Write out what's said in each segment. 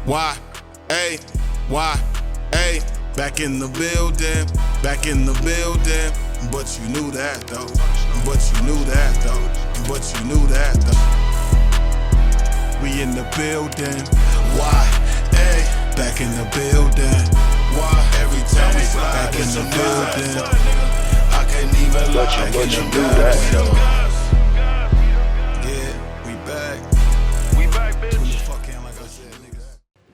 Why? Hey, why? Hey, back in the building, back in the building. But you knew that though. But you knew that though. But you knew that though. We in the building. Why? Hey, back in the building. Why? Every time we slide back in the building. I can't even lie. But you knew that though.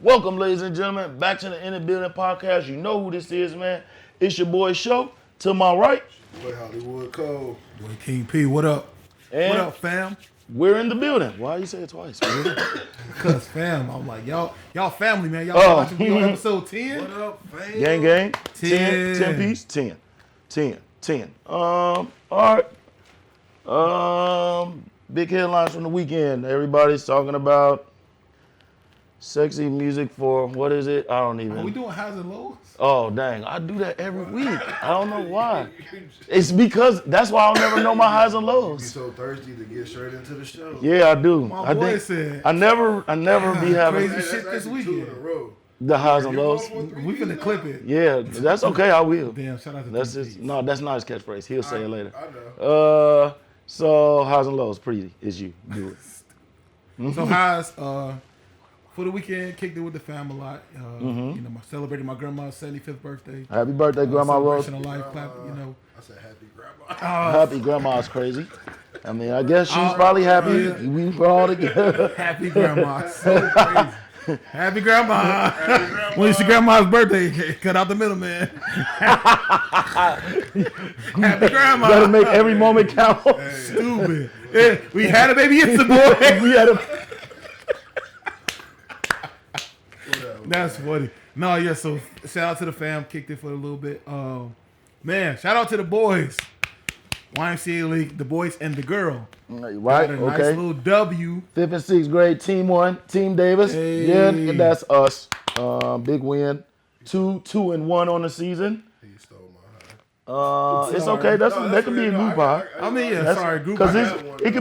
Welcome, ladies and gentlemen, back to the In the Building podcast. You know who this is, man. It's your boy Show. To my right, Boy Hollywood Cole. Boy King P, what up? and What up, fam? we're in the building. Why you say it twice, man? Cause fam, I'm like y'all family, man. Y'all Oh. watching me on episode 10. What up, fam? Gang, gang. 10. 10 piece. 10. All right. Big headlines from the weekend. Everybody's talking about sexy music for, what is it? I don't even. Are we doing highs and lows? Oh, dang. I do that every week. I don't know why. It's because that's why I'll never know my highs and You lows. so thirsty to get straight into the show. Yeah, I do. My boy said. I never be having Crazy shit this actually 2 in a weekend. row. the highs and lows. We finna clip it. Yeah, that's okay. I will. Damn, shout out to That's King just P. no. That's not his catchphrase. He'll say it later. I know. So highs and lows. Pretty is you. Do it. So highs, for the weekend, kicked it with the fam a lot. You know, celebrating my grandma's 75th birthday. Happy birthday, Grandma Rose. Celebration of life, clap, you know. I said happy grandma. Happy Grandma's crazy. I mean, I guess she's probably happy. yeah. We were all together. Happy grandma. So crazy. Happy grandma. When it's your grandma's birthday, cut out the middleman. Happy grandma. Gotta make every moment count. Stupid. Yeah, we had a baby yesterday, boy. We had a. That's funny. No, yeah, so shout out to the fam. Kicked it for a little bit. Man, shout out to the boys. YMCA League, the boys and the girl. Right. Got a Okay. nice little W. 5th and 6th grade, Team 1, Team Davis. Hey. Yeah, that's us. Big win. 2-1 on the season. He stole my high. It's Sorry. okay. That No, could be a no, group high. I mean, yeah, That's- sorry, group. Cause I it's, had one, it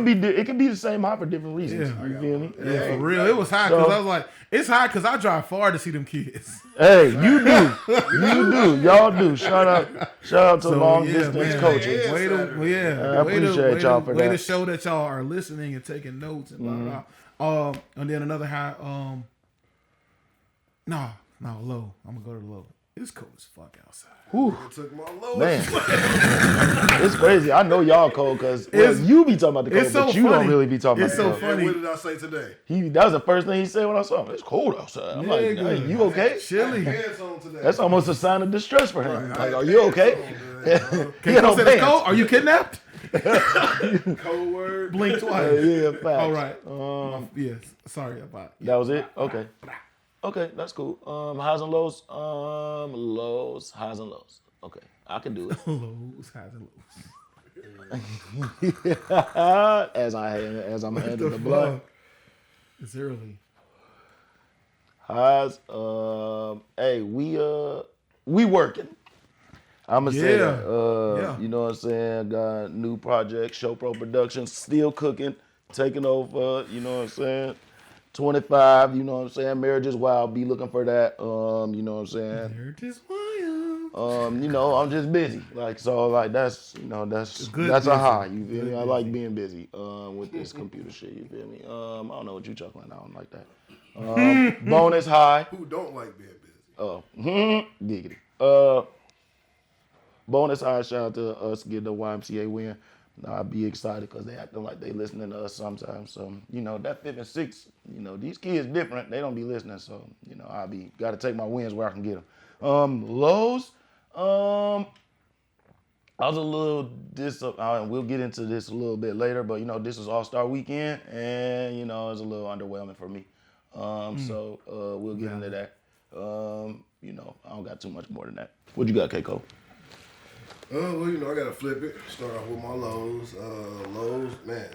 could be the same high for different reasons. Yeah. You feel me? Yeah, for real. It was high because So- I was like, it's high because I drive far to see them kids. Hey, you do, y'all do. Shout out to long yeah, distance man. coaching. Way to, I appreciate y'all for way that. to show that y'all are listening and taking notes and blah, blah. And then another high. No, low. I'm gonna go to low. It's cold as fuck outside. It took my lowest. Man, it's crazy. I know y'all cold because It's- you be talking about the cold, it's so but you don't funny. really be talking It's about so the And funny. what did I say today? cold. That was the first thing he said when I saw him. It's cold outside. I'm like, Nigga. hey, you okay? Chilly. Pants on today. That's almost a sign of distress for him. Right, Like, I are had you pants okay? on today, He Can had you no say it's cold? pants. Are you kidnapped? Cold word. Blink twice. Yeah, facts. All right. Yes. Sorry about That was it? Okay. Okay, that's cool. Highs and lows. Lows, highs and lows. Okay, I can do it. lows, highs and lows. as I'm handling the blood. Fuck? It's early. Highs. Hey, we working. I'ma say Yeah. that. Yeah. You know what I'm saying? Got new project, Show Pro Productions, still cooking, taking over. You know what I'm saying? 25. You know what I'm saying? Marriage is Wild. Be looking for that. You know what I'm saying? They're just wild. You know, I'm just busy. That's good that's a busy. high. You feel me? Good I like being busy with this computer shit. You feel me? I don't know what you chuckling. I don't like that. Bonus high. Who don't like being busy? Oh, giggity. Bonus high. Shout out to us getting the YMCA win. I'd be excited because they acting like they listening to us sometimes. So, you know, that 5th and 6th, you know, these kids different. They don't be listening. So, you know, got to take my wins where I can get them. Lows, I was a little we'll get into this a little bit later, but, you know, this was All-Star Weekend, and, you know, it was a little underwhelming for me. So we'll get into that. You know, I don't got too much more than that. What you got, Keiko? Well, you know, I gotta flip it. Start off with my lows. Lows, man.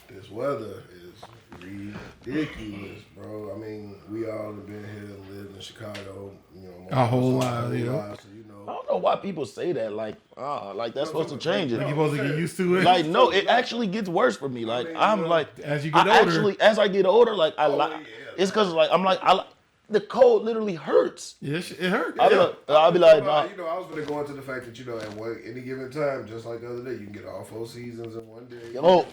This weather is ridiculous, bro. I mean, we all have been here and lived in Chicago, you know, Our whole lives, yeah. So, you know, I don't know why people say that. Like that's supposed to change it. You're supposed to get used to it. Like, no, it actually gets worse for me. Like, I'm like, as you get older. Actually, as I get older, like, yeah. it's because, like, the cold literally hurts. Yeah, it hurt. I'll be like, nah. You know, I was going to go into the fact that, you know, at any given time, just like the other day, you can get all 4 seasons in one day. Oh,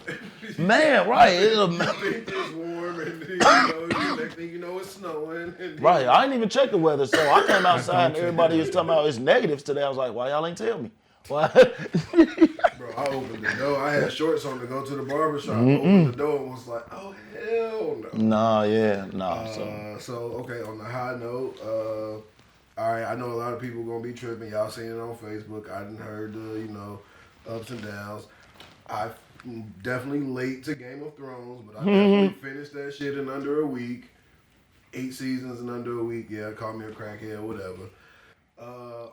man, right. You think it's warm, and you know, next thing you know, it's snowing. And Right. I didn't even check the weather, so I came outside and everybody was talking about it's negatives today. I was like, why y'all ain't tell me? Why? Bro, I opened the door. I had shorts on to go to the barbershop. Opened the door and was like, oh, hell no. So, okay, on the high note, all right, I know a lot of people going to be tripping. Y'all seen it on Facebook. I done heard the, you know, ups and downs. I'm definitely late to Game of Thrones, but I definitely finished that shit in under a week. 8 seasons in under a week. Yeah, call me a crackhead, whatever.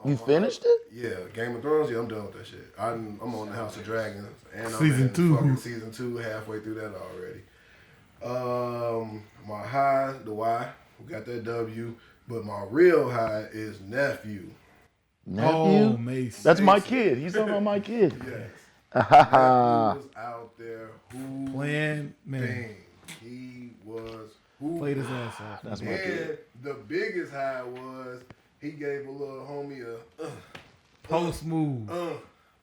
You finished it? Yeah, Game of Thrones. Yeah, I'm done with that shit. I'm on the House of Dragons, and I'm Season in 2. fucking season 2, halfway through that already. My high, the Y, we got that W, but my real high is nephew. Nephew? Oh, Mace. That's my kid. He's talking about my kid. Yes, nephew was out there Playing, man. hooping. He was hooping. Played his ass off. That's my And kid. the biggest high was he gave a little homie a Post move.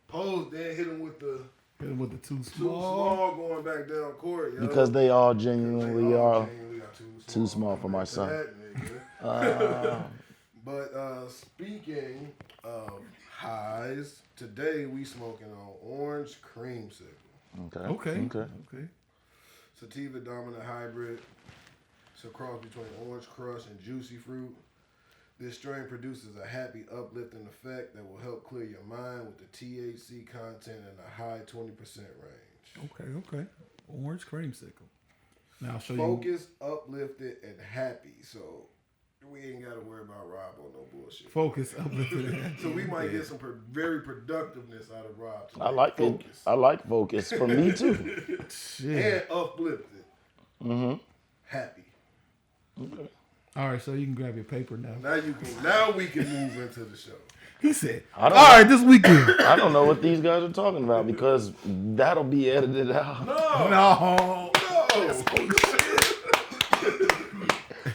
pose, then hit him with the Hit him with the too too small. small going back down court. Yo. Because they all genuinely are genuinely are too small for my son. But speaking of highs, today we smoking on orange creamsicle. Okay. Sativa dominant hybrid. It's a cross between orange crush and juicy fruit. This strain produces a happy, uplifting effect that will help clear your mind with the THC content in a high 20% range. Okay. Orange creamsicle. Now I'll show you. Focused, uplifted, and happy. So we ain't got to worry about Rob on no bullshit. Focus, uplifted. So we might get some very productiveness out of Rob today. I like it. I like focus. For me too. Shit. And uplifted. Happy. Okay. All right, so you can grab your paper now. Now we can move into the show. He said, I all don't know. right, this weekend. I don't know what these guys are talking about because that'll be edited out. No.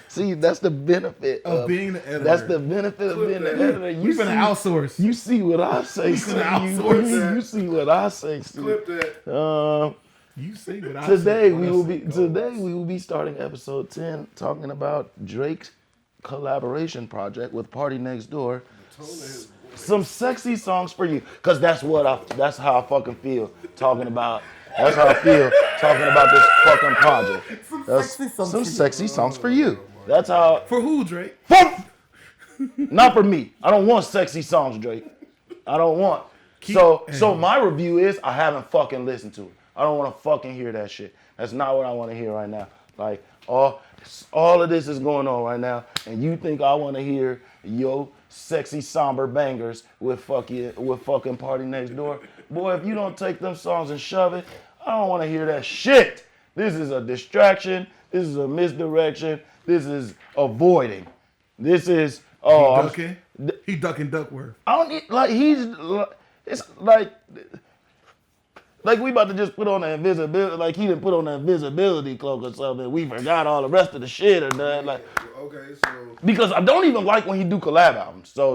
See, that's the benefit Of being the editor. That's the benefit of being the editor. We've been outsourced. You see what I say. Steve. outsource You see what I say. Steve. Clip that. You see what I Today said. we will be starting episode 10 talking about Drake's collaboration project with Party Next Door. Some sexy songs for you, cause that's how I fucking feel talking about. That's how I feel talking about this fucking project. Some sexy songs for you. That's how. For who, Drake? Not for me. I don't want sexy songs, Drake. I don't want. So my review is I haven't fucking listened to it. I don't want to fucking hear that shit. That's not what I want to hear right now. Like all of this is going on right now, and you think I want to hear yo sexy somber bangers with fucking Party Next Door? Boy, if you don't take them songs and shove it, I don't want to hear that shit. This is a distraction. This is a misdirection. This is avoiding. This is He ducking Duckworth. I don't need, it's like we about to just put on the invisibility, like he didn't put on the invisibility cloak or something. We forgot all the rest of the shit or nothing. Like, Okay, so because I don't even like when he do collab albums. So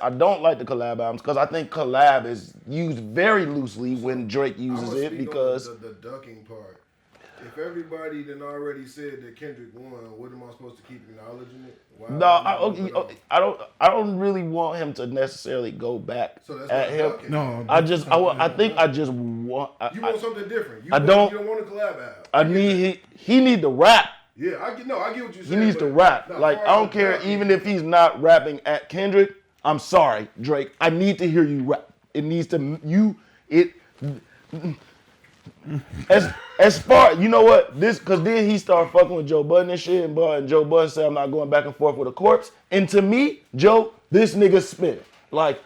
I don't like the collab albums because I think collab is used very loosely when Drake uses I'ma it speak because on the ducking part. If everybody then already said that Kendrick won, what am I supposed to keep acknowledging it? Why I don't really want him to necessarily go back So that's at not him. ducking. No, I think I just want. You want something different. You I don't don't- want a collab album. I need he need to rap. Yeah, I get what you're saying. He needs to but rap. not Like, far I don't as care, ducking. even if he's not rapping at Kendrick. I'm sorry, Drake. I need to hear you rap. It needs to, as far, you know what? Because then he started fucking with Joe Budden and shit, and Joe Budden said, I'm not going back and forth with a corpse. And to me, Joe, this nigga's spinning. Like,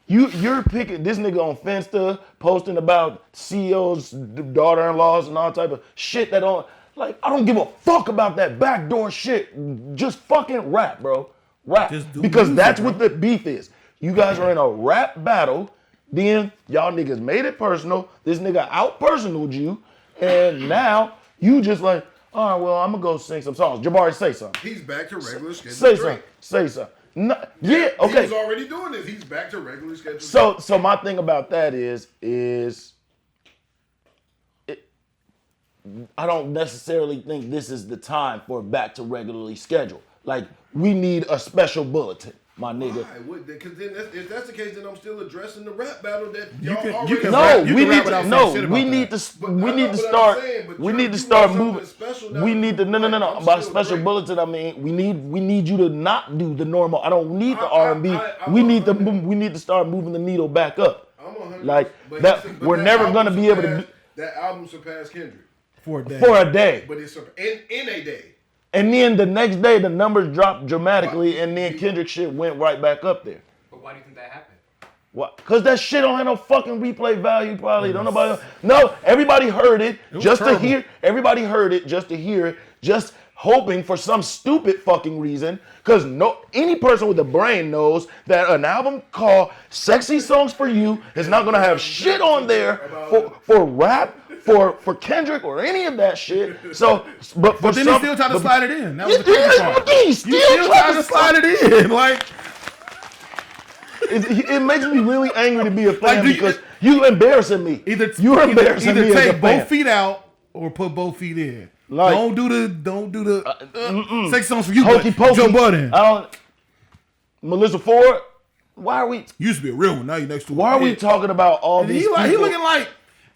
you're picking this nigga on Finsta, posting about CEOs, daughter-in-laws, and all type of shit that don't. Like, I don't give a fuck about that backdoor shit. Just fucking rap, bro. Rap. Because music, that's bro. what the beef is. You guys are in a rap battle. Then y'all niggas made it personal. This nigga out-personaled you. And now you just like, All right, well, I'm gonna go sing some songs. Jabari, say something. He's back to regular schedule. Say something. Say something. No, yeah, okay. He was already doing this. He's back to regular schedule. So my thing about that is I don't necessarily think this is the time for back to regularly scheduled. Like, we need a special bulletin, my nigga. Why? Because then if that's the case, then I'm still addressing the rap battle that You y'all can- already. you can No, rap- we can need rap to without no, saying shit we about need that. to we need to But start I'm saying, but we you- need to you start want something moving. special now. We need to no I'm about still special great. bulletin. I mean, we need you to not do the normal. I don't need the R&B. I'm We need to 100. we need to start moving the needle back up. I'm 100. Like But that, but we're that never album gonna be able to do surpassed- That album surpassed Kendrick, For a day. for a day. but it's in a day. And then the next day, the numbers dropped dramatically, and then Kendrick shit went right back up there. But why do you think that happened? What? Because that shit don't have no fucking replay value, probably. Don't nobody. No, everybody heard it was just to terrible. hear. Everybody heard it just to hear it, just hoping for some stupid fucking reason. Because any person with a brain knows that an album called "Sexy Songs for You" is not gonna have shit on there for rap. For Kendrick or any of that shit. So, but But then he still tried to slide it in. That was the crazy part. He You still still tried tried to slide it in. Like, It makes me really angry to be a fan do you- because you embarrassing me. You're embarrassing either me as a take fan. both feet out or put both feet in. Like- don't do the sex songs for you, Hokey but pokey. Joe Budden. I don't. Melissa Ford. Why are we? Used to be a real one. Now you next to. Why are we talking about all these He people? looking like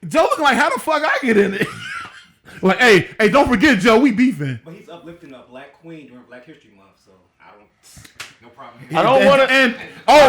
Joe. Looking like how the fuck I get in it? Like, hey, don't forget, Joe. We beefing. But he's uplifting a black queen during Black History Month, so I don't. No problem. I don't want to.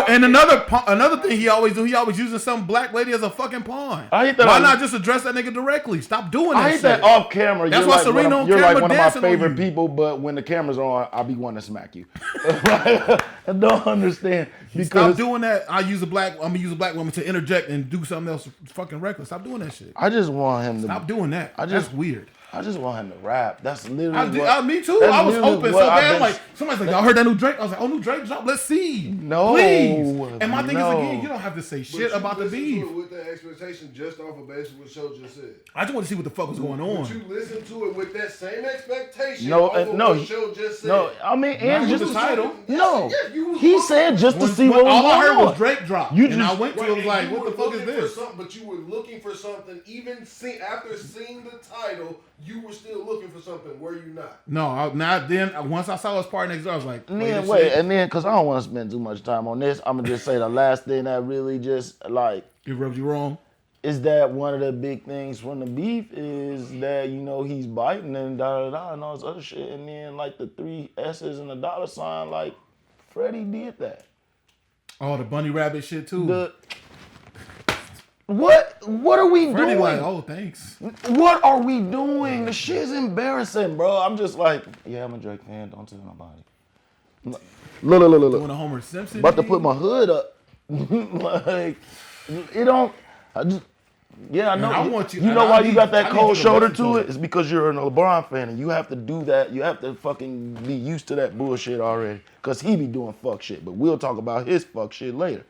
And another thing he always do. He always using some black lady as a fucking pawn. I hate that. Why not just address that nigga directly? Stop doing that. I hate shit. that off camera. That's you're why like Serena on you're like camera one of my dancing on favorite you. people, but when the camera's on, I'll be wanting to smack you. I don't understand Stop because doing that. I'm gonna use a black woman to interject and do something else fucking reckless. Stop doing that shit. I just want him to. Stop doing that. just- That's weird. I just want him to rap. That's literally. Me too. that's I was literally hoping so what I've bad. been- Like somebody's like, y'all heard that new Drake? I was like, oh, new Drake drop. Let's see. No, please. And my thing is no. again, you don't have to say But shit you about the listened to beef. it with that expectation just off of base of what Show just said. I just want to see what the fuck was going But on. you listen to it with that same expectation. No, off of no, what Show just said. No, I mean, and with just the title. No, Yeah, you was he wrong. said just to When- see when what was all I heard going on. was Drake drop. You And just- I went to it, Right, was like, and you what the were fuck is looking for this? something, but you were looking for something. Even after seeing the title, you were still looking for something. Were you not? No, not then. Once I saw his part next door, I was like, And wait, then this wait, shit- and then because I don't want to spend too much time on this, I'm gonna just say the last thing that really just like it rubbed you wrong. is that one of the big things from the beef is that he's biting and and all this other shit, and then like the 3 S's and the dollar sign, like Freddie did that. Oh, the bunny rabbit shit too. The what are we Freddie doing? like, oh, thanks. What are we doing? The shit's embarrassing, bro. I'm just like, yeah, I'm a Drake fan. Don't tell nobody. Look. Doing a Homer Simpson. About to thing? put my hood up. Like, it don't. I know. I want you- You and know I why need- you got I that need cold you to shoulder listen to to it? It's because you're a LeBron fan, and you have to do that. You have to fucking be used to that bullshit already. Cause he be doing fuck shit. But we'll talk about his fuck shit later.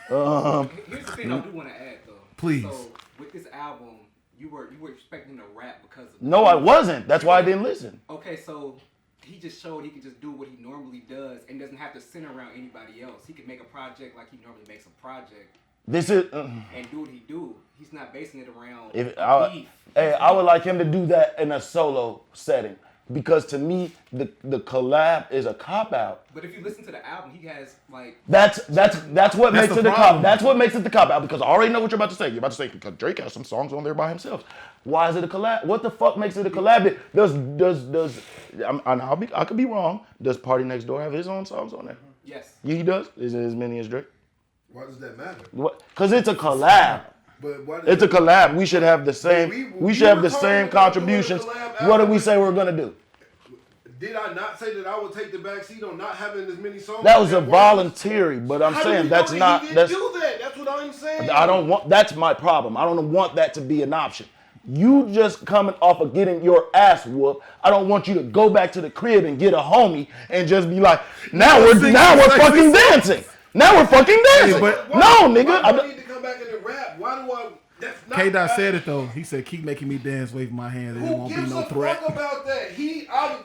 Here's the thing I do want to add though. Please. So with this album, you were expecting to rap because of No, I wasn't. That's why I didn't listen. Okay, so he just showed he can just do what he normally does and doesn't have to center around anybody else. He can make a project like he normally makes a project This is. and do what he do. He's not basing it around beef. I would like him to do that in a solo setting. Because to me, the collab is a cop out. But if you listen to the album, he has like That's what makes the it the problem. cop. That's what makes it the cop out. Because I already know what you're about to say. You're about to say because Drake has some songs on there by himself. Why is it a collab? What the fuck makes it a collab? I could be wrong. Does Party Next Door have his own songs on there? yes. Yeah, he does. Is it as many as Drake? Why does that matter? What? Because it's a collab. But why does It's a that- collab. We should have the same. We should have the same contributions. What did we say we're gonna do? Did I not say that I would take the back seat on not having as many songs? That was a at once? voluntary, but I'm How do saying you that's know not. He didn't That's do that. That's what I'm saying. I don't want. That's my problem. I don't want that to be an option. You just coming off of getting your ass whooped. I don't want you to go back to the crib and get a homie and just be like, now we're fucking dancing. Now we're fucking dancing. but no, nigga. Why I do I don't- need to come back in the rap? Why do I? K-Dot said it though. He said, "Keep making me dance, wave my hand, and it won't be no threat." Who gives a fuck about that?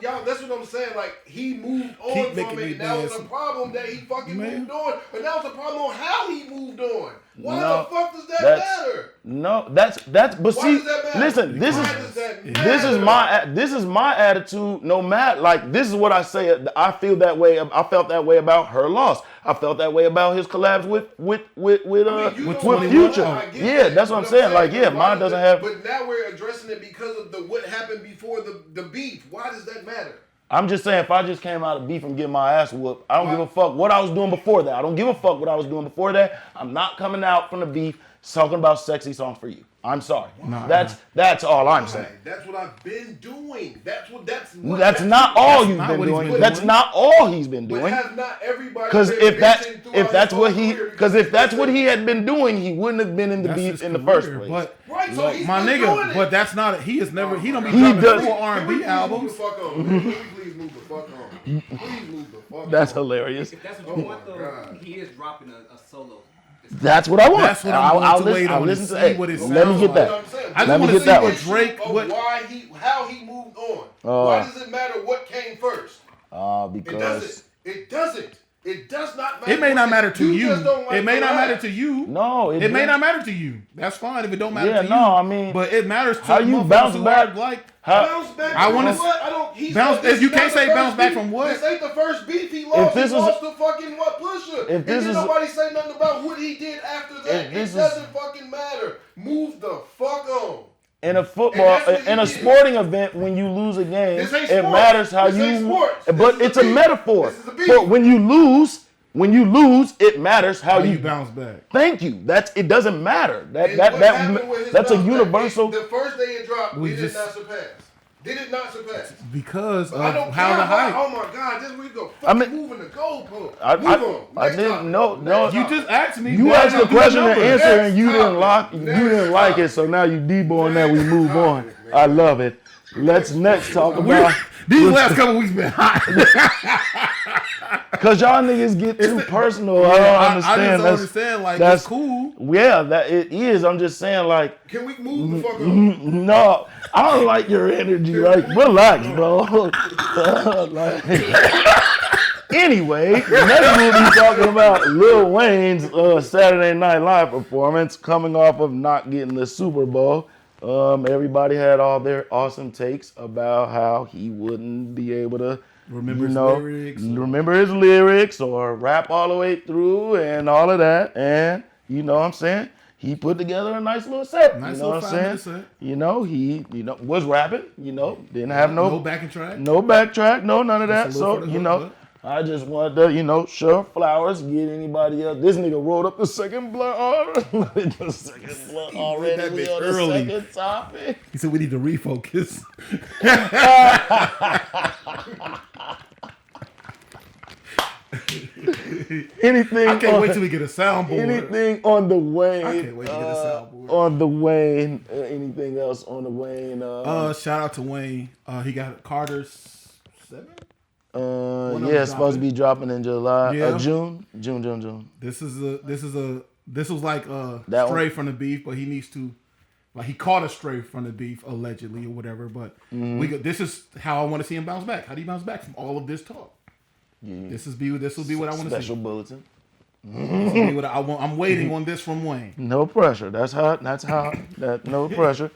Y'all, that's what I'm saying. Like, he moved on from it. That was a problem that he fucking moved on. But that was a problem on how he moved on. Why the fuck does that matter? No, that's. But Why see, does that matter? listen. This is my attitude. No matter, like, this is what I say. I feel that way. I felt that way about Her Loss. I felt that way about his collabs with Future. Yeah, that's what I'm saying. Like, yeah, mine doesn't have. But now we're addressing it because of what happened before the beef. Why does that matter? I'm just saying, if I just came out of beef and get my ass whooped, I don't give a fuck what I was doing before that. I don't give a fuck what I was doing before that. I'm not coming out from the beef talking about sexy songs for you. I'm sorry. That's all I'm saying. That's what I've been doing. That's not all you've been doing. That's not all he's been doing. But has not everybody? Because if that's what he had been doing, he wouldn't have been in the beef in the first place. But so he's my been nigga, doing it. but that's not. He is never. He don't be He dropping does. full R&B albums. Please move the fuck on. Please move the fuck on. That's hilarious. If that's what you want, though, he is dropping a solo. That's what I want. That's what I'm I'll going to wait on. listen See to it. what it Let me get that. I just Let me want to get see that what one. Drake. How he moved on. Why does it matter what came first? Because It doesn't. It does not matter. It may not matter to you. It may not matter to you. No, it may not matter to you. That's fine if it don't matter to you. Yeah, no, I mean, but it matters to how you bounce back. Bounce back. I want to bounce. If you can't say bounce back beef. from what? This ain't the first beef he lost. He lost to fucking Pusha. If this and is nobody say nothing about what he did after that. It doesn't fucking matter. Move the fuck on. In a sporting event, when you lose a game, it matters how you. But it's a metaphor. But when you lose, it matters how you bounce back. Thank you. It doesn't matter. That's a universal. The first day it dropped, did it not surpass? Did it not surpass? Because of how the hype. Oh my God, this we go. Moving the goalpost. I didn't know. No, you just asked me. You asked the question and answer, and you didn't like it. So now you debo and now we move on. I love it. Let's next talk about these last couple weeks been hot. Cause y'all niggas get too personal. I don't understand. I just understand. Like, that's cool. Yeah, that it is. I'm just saying, like. Can we move the fuck on? No, I don't like your energy. Like, relax, bro. Anyway, next we'll be talking about Lil Wayne's Saturday Night Live performance coming off of not getting the Super Bowl. Everybody had all their awesome takes about how he wouldn't be able to remember his lyrics or rap all the way through and all of that. And you know what I'm saying? He put together a nice little set. Nice, you know little what I'm saying? Set. You know, he was rapping, didn't have no backing track. No backtrack, no none of that. So, I just wanted to, show flowers, get anybody else. This nigga rolled up the second blunt already. The second blunt already. That bitch on the early. second topic. He said we need to refocus. Anything? I can't wait till we get a soundboard. Anything on the Wayne? I can't wait to get a soundboard. On the Wayne. Anything else on the Wayne? Shout out to Wayne. He got Carter's 7. It's supposed to be dropping in July. Yeah. June. This was like a stray from the beef, but he needs to. Like, he caught a stray from the beef, allegedly, or whatever. But this is how I want to see him bounce back. How do you bounce back from all of this talk? Yeah. This will be what I want to see. Special bulletin. This will be what I want. I'm waiting on this from Wayne. No pressure. That's how. No pressure.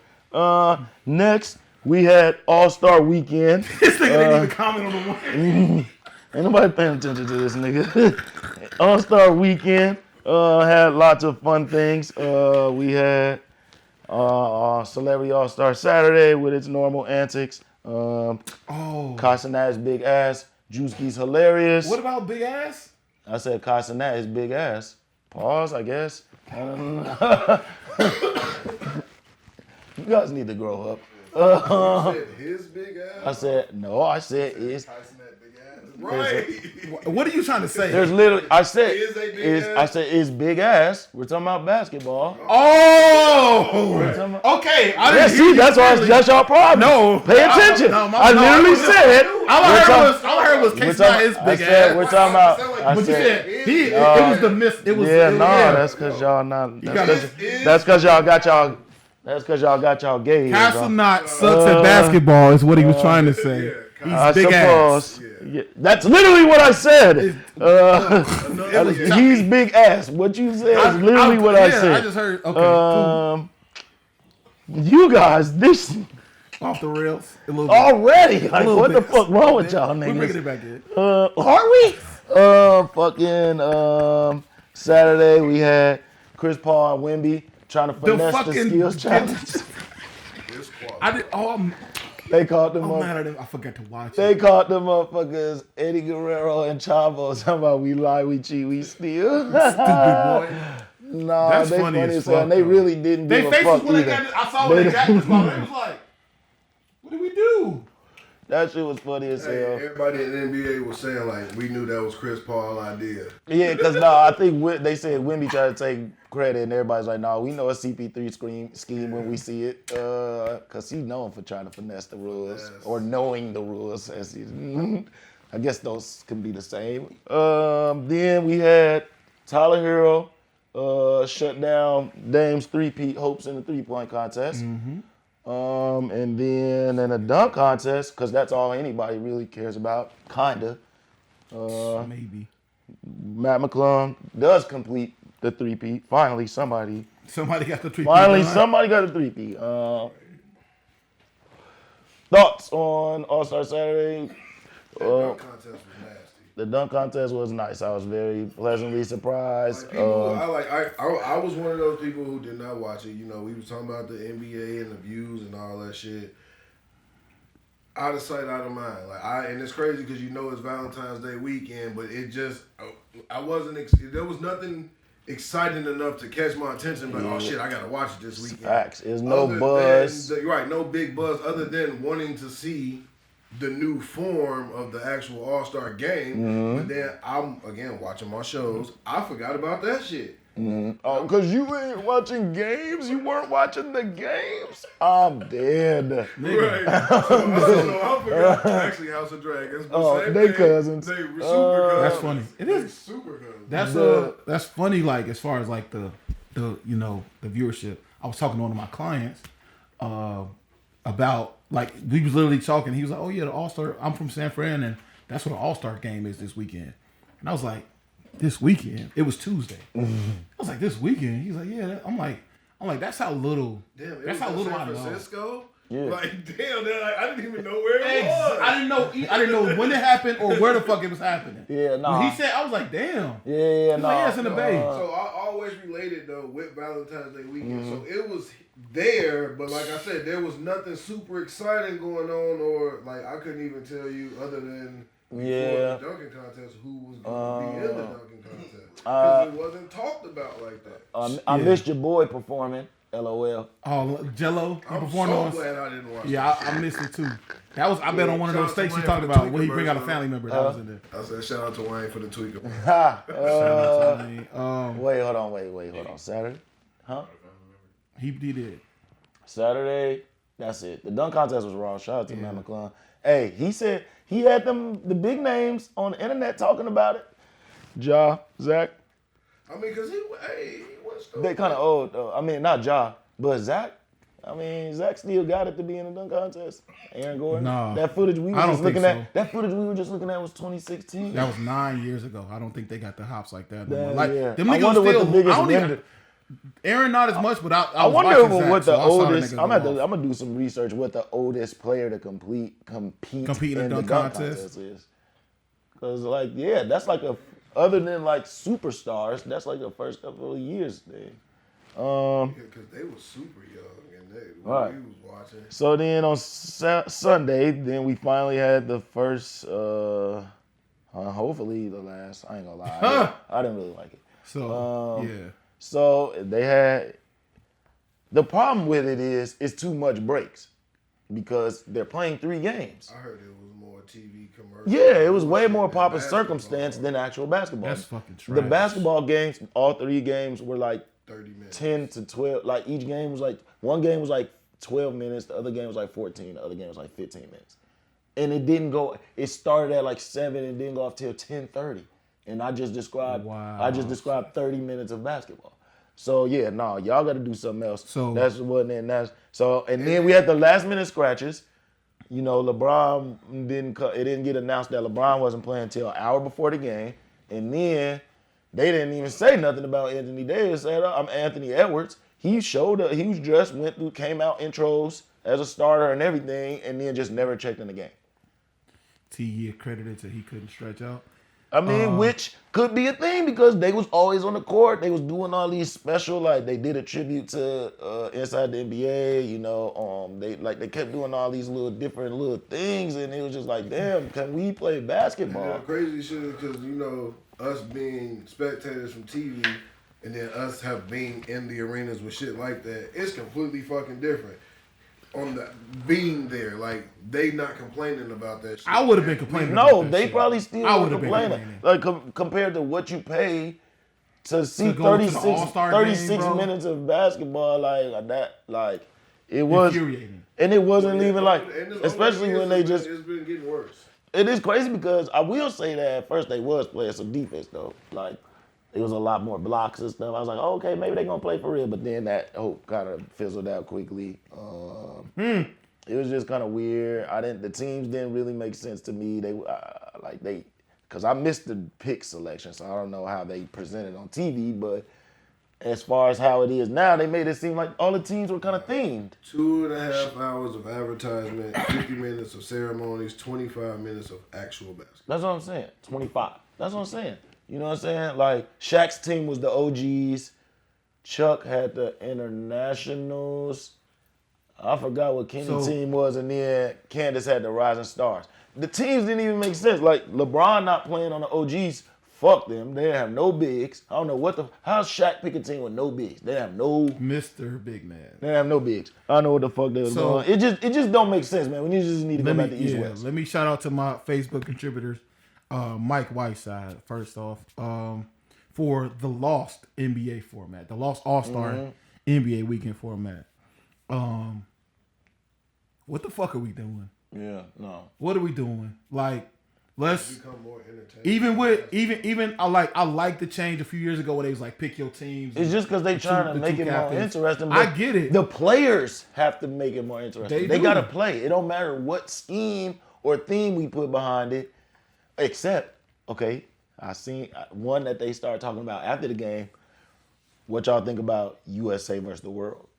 Next, we had All-Star Weekend. This nigga didn't even comment on the Wayne. Ain't nobody paying attention to this nigga. All-Star Weekend had lots of fun things. We had Celebrity All-Star Saturday with its normal antics. Casanat's big ass. Drewski's hilarious. What about big ass? I said Casanat is big ass. Pause, I guess. You guys need to grow up. You said his big ass? I said is. Right. What are you trying to say? There's literally, I said is big ass. We're talking about basketball. Oh, okay. That's y'all problem. No, pay attention. I literally said. All I heard was Casey not his big ass. We're talking about. But you said it was the miss. It was. Yeah, that's because y'all not. That's because y'all got y'all. That's because y'all got y'all gay. Castle not sucks at basketball is what he was trying to say. He's big ass. Yeah, that's literally what I said. He's big ass. What you said is literally what I said. I just heard. Okay, cool. You guys, this off the rails a little already. bit. Like, what the fuck wrong with y'all niggas? We're bringing it back in. Are we? Saturday we had Chris Paul and Wemby trying to finesse the skills challenge. They called them I'm mad at them. I forgot to watch They it. called them motherfuckers Eddie Guerrero and Chavo. Talking about we lie, we cheat, we steal. Stupid boy. Nah, That's they funny as hell. fuck, And they though. really didn't give a fuck when either. I saw when they got this ball. It was like, what did we do? That shit was funny as hell. Everybody in the NBA was saying like we knew that was Chris Paul's idea. Yeah, because I think they said Wemby tried to take credit, and everybody's like, "No, we know a CP3 scheme when we see it," because he's known for trying to finesse the rules or knowing the rules. I guess those can be the same. Then we had Tyler Hero shut down Dame's three-peat hopes in the three-point contest. Mm-hmm. And then in a dunk contest, because that's all anybody really cares about, kinda. Maybe. Matt McClung does complete the three-peat. Finally, somebody got the three-peat. Finally, somebody got a three-peat. Thoughts on All-Star Saturday? That dunk contest was nasty. The dunk contest was nice. I was very pleasantly surprised. Like people, I was one of those people who did not watch it. You know, we was talking about the NBA and the views and all that shit. Out of sight, out of mind. And it's crazy because you know it's Valentine's Day weekend, but it just, there was nothing exciting enough to catch my attention. But oh shit, I gotta watch it this weekend. Facts. There's no buzz. No big buzz other than wanting to see the new form of the actual All-Star game. Mm-hmm. But then I'm, again, watching my shows. I forgot about that shit. Mm-hmm. Oh, because you ain't watching games? You weren't watching the games? I'm dead. Right. I forgot. Actually, House of Dragons. But they cousins. They super cousins. That's funny. It is. Super cousins. That's funny, like, as far as, like, the viewership. I was talking to one of my clients about, like, we was literally talking. He was like, oh, yeah, the All-Star. I'm from San Fran, and that's what the All-Star game is this weekend. And I was like, this weekend? It was Tuesday. Mm-hmm. I was like, this weekend? He's like, yeah. I'm like, that's how little. Damn, that's how little I know. San Francisco? Yeah. Like, damn, I didn't even know where it was. I didn't know when it happened or where the fuck it was happening. Yeah, nah. When he said, I was like, damn. Yeah, nah. Like, it's in the Bay. So I always related, though, with Valentine's Day weekend. Mm-hmm. So it was there, but like I said, there was nothing super exciting going on, or like I couldn't even tell you other than before the dunking contest who was going to be in the dunking contest. Because it wasn't talked about like that. I missed your boy performing. LOL. Oh, Jello. I'm so glad I didn't watch Yeah, I missed it too. That was, I bet, on one of those states you talked about when he bring out a family member. That was in there. I said, shout out to Wayne for the tweaker. Shout out to Wayne. Wait, hold on. Saturday? Huh? He did. Saturday, that's it. The dunk contest was raw. Shout out to Matt McClung. Hey, he said he had the big names on the internet talking about it. Ja, Zach. I mean, because he was still. They kind of old, though. I mean, not Ja, but Zach. I mean, Zach still got it to be in the dunk contest. Aaron Gordon. No. That footage we were just looking at. That footage we were just looking at was 2016. That was 9 years ago. I don't think they got the hops like that. Yeah, like yeah. them I niggas wonder still. what the biggest Aaron not as much, but I wonder watching Zach, what the oldest. I'm I'm gonna do some research. What the oldest player to compete in the dunk contest is? Because that's like other than like superstars, that's like the first couple of years. Because they were super young and we was watching. So then on Sunday, then we finally had the first, hopefully the last. I ain't gonna lie, I didn't really like it. So So they had, the problem with it is it's too much breaks because they're playing 3 games. I heard it was more TV commercials. Yeah, it was way more proper circumstance than actual basketball. That's fucking trash. The basketball games, all 3 games were like 30 minutes. 10 to 12. Like each game was like, one game was like 12 minutes, the other game was like 14, the other game was like 15 minutes. and it didn't go. It started at like 7 and didn't go off till 10:30. And I just described 30 minutes of basketball. So yeah, no, y'all got to do something else. So that's what, and that's so. And then we had the last minute scratches. You know, LeBron it didn't get announced that LeBron wasn't playing until an hour before the game, and then they didn't even say nothing about Anthony Davis. Anthony Edwards. He showed up. He was dressed, went through, came out intros as a starter and everything, and then just never checked in the game. T accredited that he couldn't stretch out. I mean, which could be a thing because they was always on the court. They was doing all these special, like they did a tribute to Inside the NBA. You know, they kept doing all these different little things, and it was just like, damn, can we play basketball? Yeah, crazy shit because you know us being spectators from TV, and then us have been in the arenas with shit like that. It's completely fucking different. On the being there, like they not complaining about that shit. I would have been complaining. No, they probably still I were would have been complaining. Like compared to what you pay to see go to the 36 All-Star game, minutes of basketball, like that, like it was infuriating. And it wasn't even like, And this especially when they just. It's been getting worse. It is crazy because I will say that at first they was playing some defense though, like. It was a lot more blocks and stuff. I was like, oh, okay, maybe they're going to play for real. But then that hope kind of fizzled out quickly. It was just kind of weird. The teams didn't really make sense to me. Because I missed the pick selection, so I don't know how they presented on TV. But as far as how it is now, they made it seem like all the teams were kind of themed. 2.5 hours of advertisement, 50 minutes of ceremonies, 25 minutes of actual basketball. That's what I'm saying. 25. That's what I'm saying. You know what I'm saying? Like, Shaq's team was the OGs. Chuck had the Internationals. I forgot what Kenny's team was, and then Candace had the Rising Stars. The teams didn't even make sense. Like, LeBron not playing on the OGs, fuck them. They didn't have no bigs. I don't know how's Shaq pick a team with no bigs? They didn't have no... Mr. Big Man. They didn't have no bigs. I don't know what the fuck they was doing. It just don't make sense, man. We just need to go back to East West. Let me shout out to my Facebook contributors. Mike Whiteside, first off, for the Lost NBA format, the Lost All-Star NBA weekend format. What the fuck are we doing? Yeah, no. What are we doing? Like, let's Become more entertaining. even I like the change a few years ago where they was like pick your teams. It's just because they trying to make it more interesting. I get it. The players have to make it more interesting. They got to play. It don't matter what scheme or theme we put behind it. Except, okay, I seen one that they started talking about after the game. What y'all think about USA versus the world?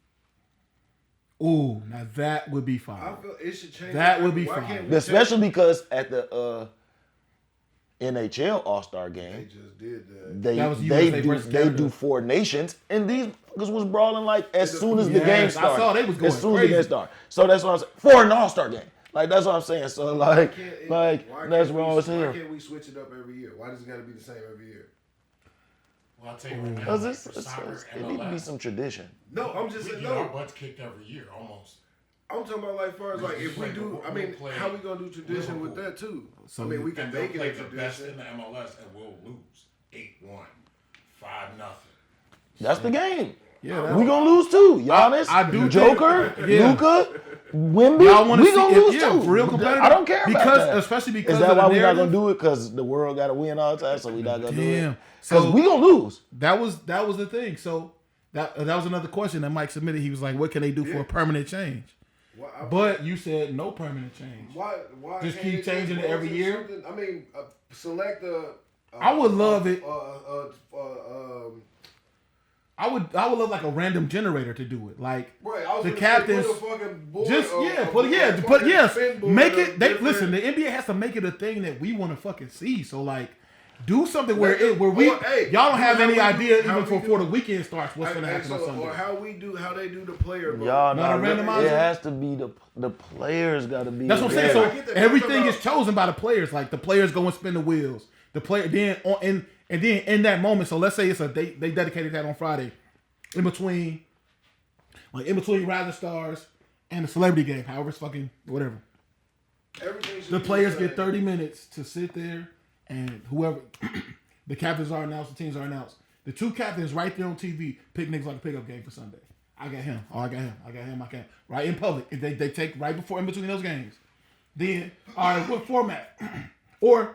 Ooh, now that would be fine. I feel it should change. That would be fine. Especially because at the NHL All-Star game, They just did that. They do 4 nations, and these niggas was brawling like as soon as the game started. I saw they was going as soon crazy. as the game started. So that's what I'm saying. For an All-Star game. Like, that's what I'm saying. So, that's wrong as hell. Why can't we switch it up every year? Why does it got to be the same every year? Well, I'll tell you right now, Because for soccer, it need to be some tradition. No, I'm just we saying, get our no. butts kicked every year, almost. I'm talking about like far as like if we Like, do, I we'll mean, play how we gonna do tradition with that too? So I mean, we can And they'll make it play a the best in tradition. the MLS, and we'll lose 8-1, 5-0. That's the game. Yeah, we gonna lose too. Giannis, I do Joker, Luka, Wemby. Y'all want to we see gonna lose too. for real competitive. I don't care about that. Especially because Is that of the why we not narrative. gonna do it? Because the world got to win all the time, so we not gonna do it. Damn. Because So we gonna lose. that was the thing. So that was another question that Mike submitted. He was like, "What can they do for a permanent change?" But you said no permanent change. Why Just can't keep they changing it do every year? something? I mean, select a. I would love it. I would love like a random generator to do it. Like Right, I was the gonna captains say, put a fucking board just or- yes. Make it. They different- listen. The NBA has to make it a thing that we want to fucking see. So like, do something where Hey, y'all don't have how any we do- idea how even we before do- the weekend starts what's gonna happen on Sunday. Or how they do the player vote. Y'all Not a not randomizer? It has to be the players got to be. That's what I'm saying. there. So I get that. everything I'm is chosen by the players. Like the players go and spin the wheels. The player and then in that moment. So let's say they dedicated that on Friday, in between Rising Stars and the celebrity game. However, it's fucking whatever. Everything should The be players same. get 30 minutes to sit there, and whoever the captains are announced, the teams are announced. The 2 captains right there on TV pick niggas like a pickup game for Sunday. I got him. Oh, I got him. I got him. Right in public. They take right before in between those games. Then, all right, what format? Or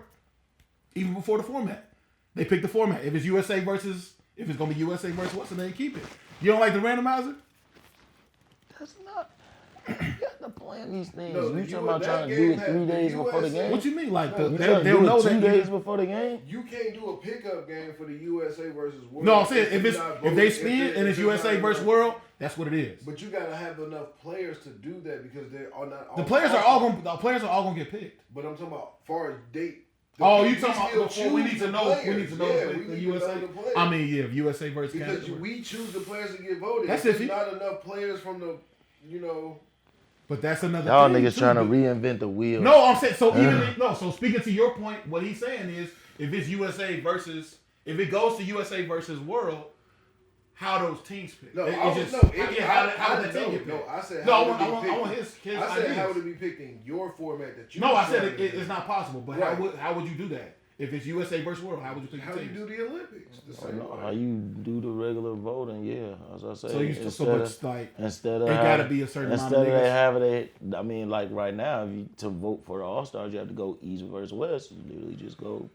even before the format, they pick the format. If it's USA versus, if it's gonna be USA versus what's the name, keep it. You don't like the randomizer? That's not. You got to plan these things. No, you you talking about that trying to game do it had 3 the days before the USA game? What you mean? Like You they'll do know it that 2 days before the game? You can't do a pickup game for the USA versus World. No, I'm saying if not they voting, spin and it's if USA not versus enough. World, that's what it is. But you gotta have enough players to do that because they are not. All The players are all gonna get picked. But I'm talking about far as date. Oh, We you talking still about before we choose need to the know? players. We need to know Yeah, the we need to USA. know the players. I mean, yeah, USA versus Because Canada. we choose the players to get voted. That's if iffy. there's not enough players from the, But that's another. Y'all thing niggas too, trying to dude. reinvent the wheel. No, I'm saying so. Even so speaking to your point, what he's saying is if it's USA versus, if it goes to USA versus World, how those teams pick? No, It I was, just, no, how did that team get picked? No, I said No, how I would want, it I be want, picked? I want his I said ideas. how would it be picked in your format that you. No, I said decided. it's not possible. But Right. how would you do that? If it's USA versus World, how would you pick How the do you teams? do the Olympics? The same way. How you do the regular voting? Yeah, as I say. So you instead so of- much like Instead of it having, gotta be a certain amount instead of of they niggas. having it, I mean, like right now, if you to vote for the All Stars, you have to go East versus West. You literally just go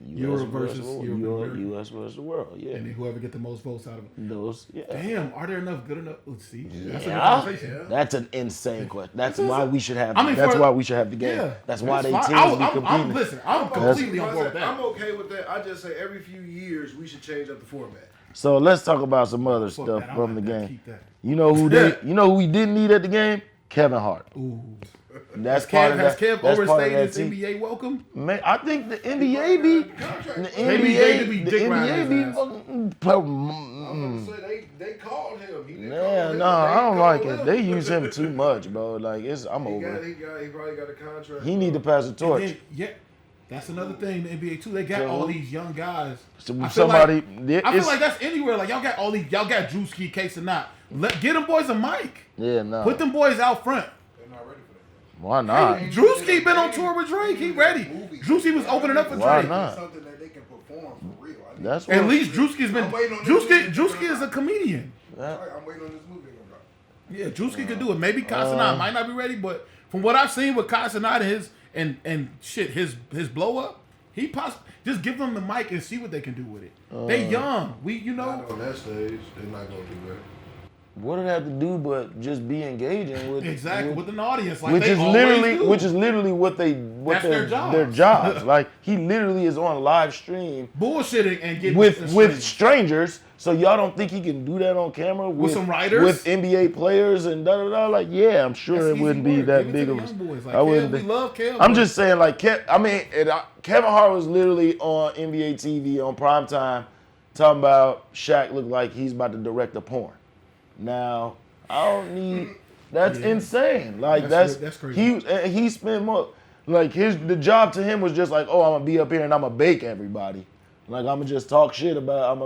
Europe versus world. Europe. US versus the world. Yeah, and then whoever get the most votes out of it. those. Yeah, Damn, are there enough good enough? Let's see. That's a good yeah. conversation. That's an insane question. That's why we should have. I mean, that's for- why we should have the game. Yeah, That's why they fine. teams be I'm competing. listen. I'm completely on board with that. I'm okay with that. I just say every few years we should change up the format. So let's talk about some other Fuck stuff that, I from the like that. game. Keep that. You know who they? You know who we didn't need at the game? Kevin Hart. Ooh. That's part of Has that. Kev That's part of overstayed that his team. NBA welcome? Man, I think the NBA be the Maybe they could be NBA, the dick riding NBA be his ass. fucking. I'm gonna say they called him. He didn't call Yeah, him. no, I don't like called it. him. They use him too much, bro. Like I'm He over it. probably got a contract. He need to pass the And torch. then, yeah, that's another thing. The NBA too. They got So- all these young guys. So I feel somebody, I feel like that's anywhere. Like y'all got all these. Y'all got Drewski, Case or not. Get them boys a mic. yeah, no. Put them boys out front. They're not ready for that. Why not? Drewski been on tour with Drake. He ready. Drewski was opening up for Why Drake. not? Something that they can perform for real. That's At what. least Drewski's been. I'm waiting on this movie. Drewski is a comedian. I'm waiting on this movie to drop. Yeah, Drewski could do it. Maybe Casanat might not be ready, but from what I've seen with Casanat and his and shit, his blow up, he just give them the mic and see what they can do with it. They young. Not on that stage. They're not gonna do that. What did it have to do but just be engaging with Exactly with an audience, like which they is always do. literally what That's their jobs. their jobs. Like he literally is on live stream bullshitting and getting with strangers. So y'all don't think he can do that on camera with some writers? with NBA players and da da da? Like yeah, I'm sure That's it wouldn't easy be work. that Give it big to of. the young boys. Like, I wouldn't. we love Kev. I'm but just saying, like Kevin Hart was literally on NBA TV on primetime talking about Shaq looked like he's about to direct a porn. Now I don't need. That's insane. Like That's crazy. He spent more. Like the job to him was just like, oh, I'm gonna be up here and I'm gonna bake everybody. Like I'm gonna just talk shit about.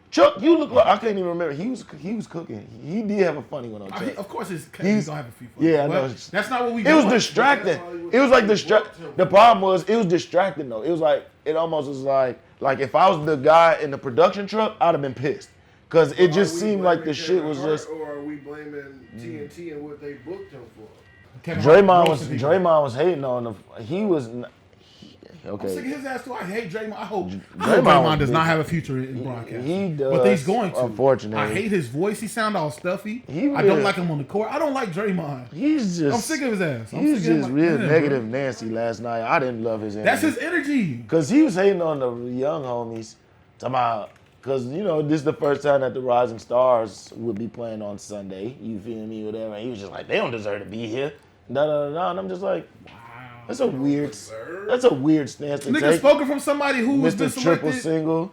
Chuck, you look like I can't even remember. He was cooking. He did have a funny one on Chuck. Of course, he's gonna have a few. Yeah, I but know. That's not what we. It was want. distracting. It was like The problem was it was distracting though. It was like it almost was like if I was the guy in the production truck, I'd have been pissed because it just seemed like the shit was just. Or are we blaming TNT and what they booked him for? Kevin Hart roasting people. Draymond was hating on him. He was I'm sick of okay. his ass too. I hate Draymond. I hope Draymond Draymond does was not big. have a future in broadcasting. He does, but he's going to. unfortunately. I hate his voice. He sound all stuffy. He I don't real- like him on the court. I don't like Draymond. He's just. I'm sick of his ass. He's just real man, negative bro. Nancy last night. I didn't love his energy. That's his energy. Because he was hating on the young homies. Talking about, because, this is the first time that the Rising Stars would be playing on Sunday. You feel me? Whatever. And he was just like, they don't deserve to be here. Da, da, da, da. And I'm just like, wow. That's a weird stance to Nigga take. spoken from somebody who was been Mr. Triple selected. Single.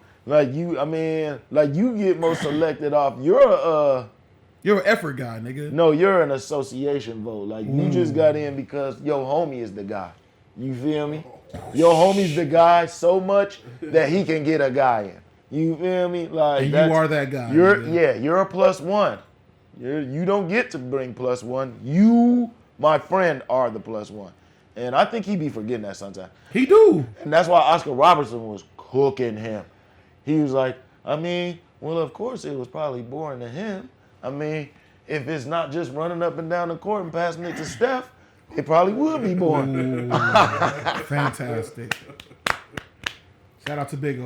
You get most selected off. You're an effort guy, nigga. No, you're an association vote. Like, you just got in because your homie is the guy. You feel me? Your homie's the guy so much that he can get a guy in. You feel me? Like, And you are that guy. You're nigga. you're a plus one. You don't get to bring plus one. You, my friend, are the plus one. And I think he be forgetting that sometimes. He do. And that's why Oscar Robertson was cooking him. He was like, well, of course it was probably boring to him. If it's not just running up and down the court and passing it to Steph, It probably would be born. Fantastic. Shout out to Big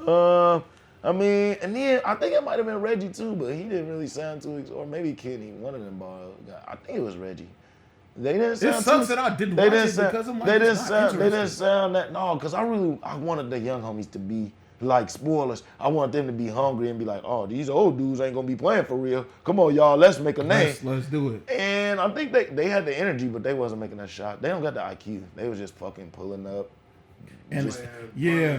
O. I mean, and then I think it might have been Reggie too, but he didn't really sound too, or maybe Kenny, one of them ball guys. I think it was Reggie. They didn't sound. It sucks that I didn't watch it because I'm like, they didn't it's not sound. They didn't interesting. sound that no, because I wanted the young homies to be like spoilers. I want them to be hungry and be like, oh, these old dudes ain't gonna be playing for real. Come on, y'all, let's make a name. Let's do it. And I think they had the energy, but they wasn't making that shot. They don't got the IQ. They was just fucking pulling up. And Just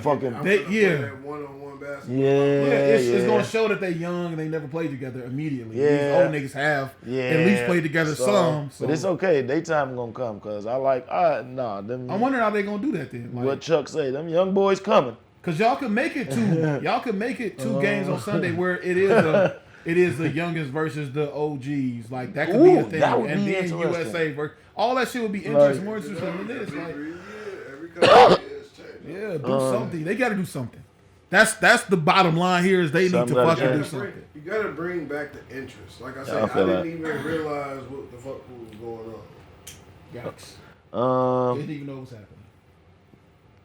fucking I'm they, gonna yeah. play that one-on-one basketball. It's gonna show that they young and they never played together immediately. Yeah. These old niggas have at least played together some. So. But it's okay. They time gonna come because them. I wonder how they gonna do that then. Like, What Chuck say? Them young boys coming. Cause y'all could make it two games on Sunday where it is the youngest versus the OGs. Like that could be a thing. That would and be then interesting. USA versus all that shit would be interesting, more interesting than this. Like, Every couple years change. yeah, do something. They gotta do something. That's the bottom line here is they need to Something gotta fucking do change. something. You gotta bring back the interest. Like I Yeah, said, I I feel didn't that. even realize what the fuck was going on. Yikes. Didn't even know what was happening.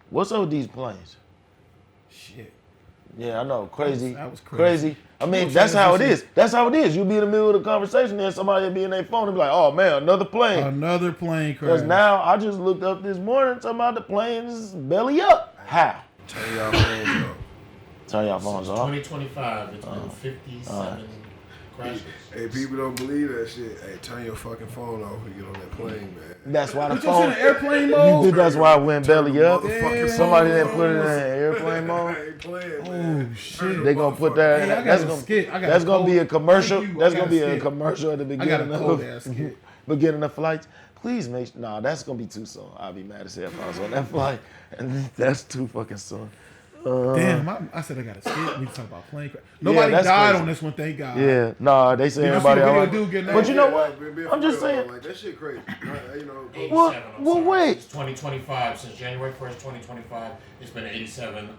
What's up with these planes? Shit. Yeah, I know. Crazy. That was crazy. I mean, Well, that's how it transition. is. That's how it is. You'll be in the middle of the conversation and somebody will be in their phone and be like, oh man, another plane. Another plane Because crash. now I just looked up this morning talking about the planes belly up. How? Turn y'all phones off. Turn y'all phones off. 2025, it's been 57 crashes. Hey, people don't believe that shit. Hey, turn your fucking phone off when you get on that plane, man. That's why the Put your shit phone. in airplane You mode. think that's why it went belly up? Motherfucking Somebody phone didn't put it in off. airplane I mode. ain't playing, Oh man. shit. They gonna put that. Hey, I got that's a gonna. skit. I got That's a gonna be a cold- commercial. Thank you. That's I got gonna be a skit. commercial at the I got beginning a cold of ass skit. beginning of flights. Please make. Nah, that's gonna be too soon. I'll be mad as hell if I was on that flight, and that's too fucking soon. Damn, I said I got a skit. We talk about plane crash. Nobody that's died crazy. on this one, thank God. Yeah, nah, they say You everybody see the all video right. dude getting But out? you know Yeah, what? being I'm just for real, saying. like that shit crazy. You know, 87, What- I'm what sorry. wait? It's 2025. Since January 1st, 2025, it's been 87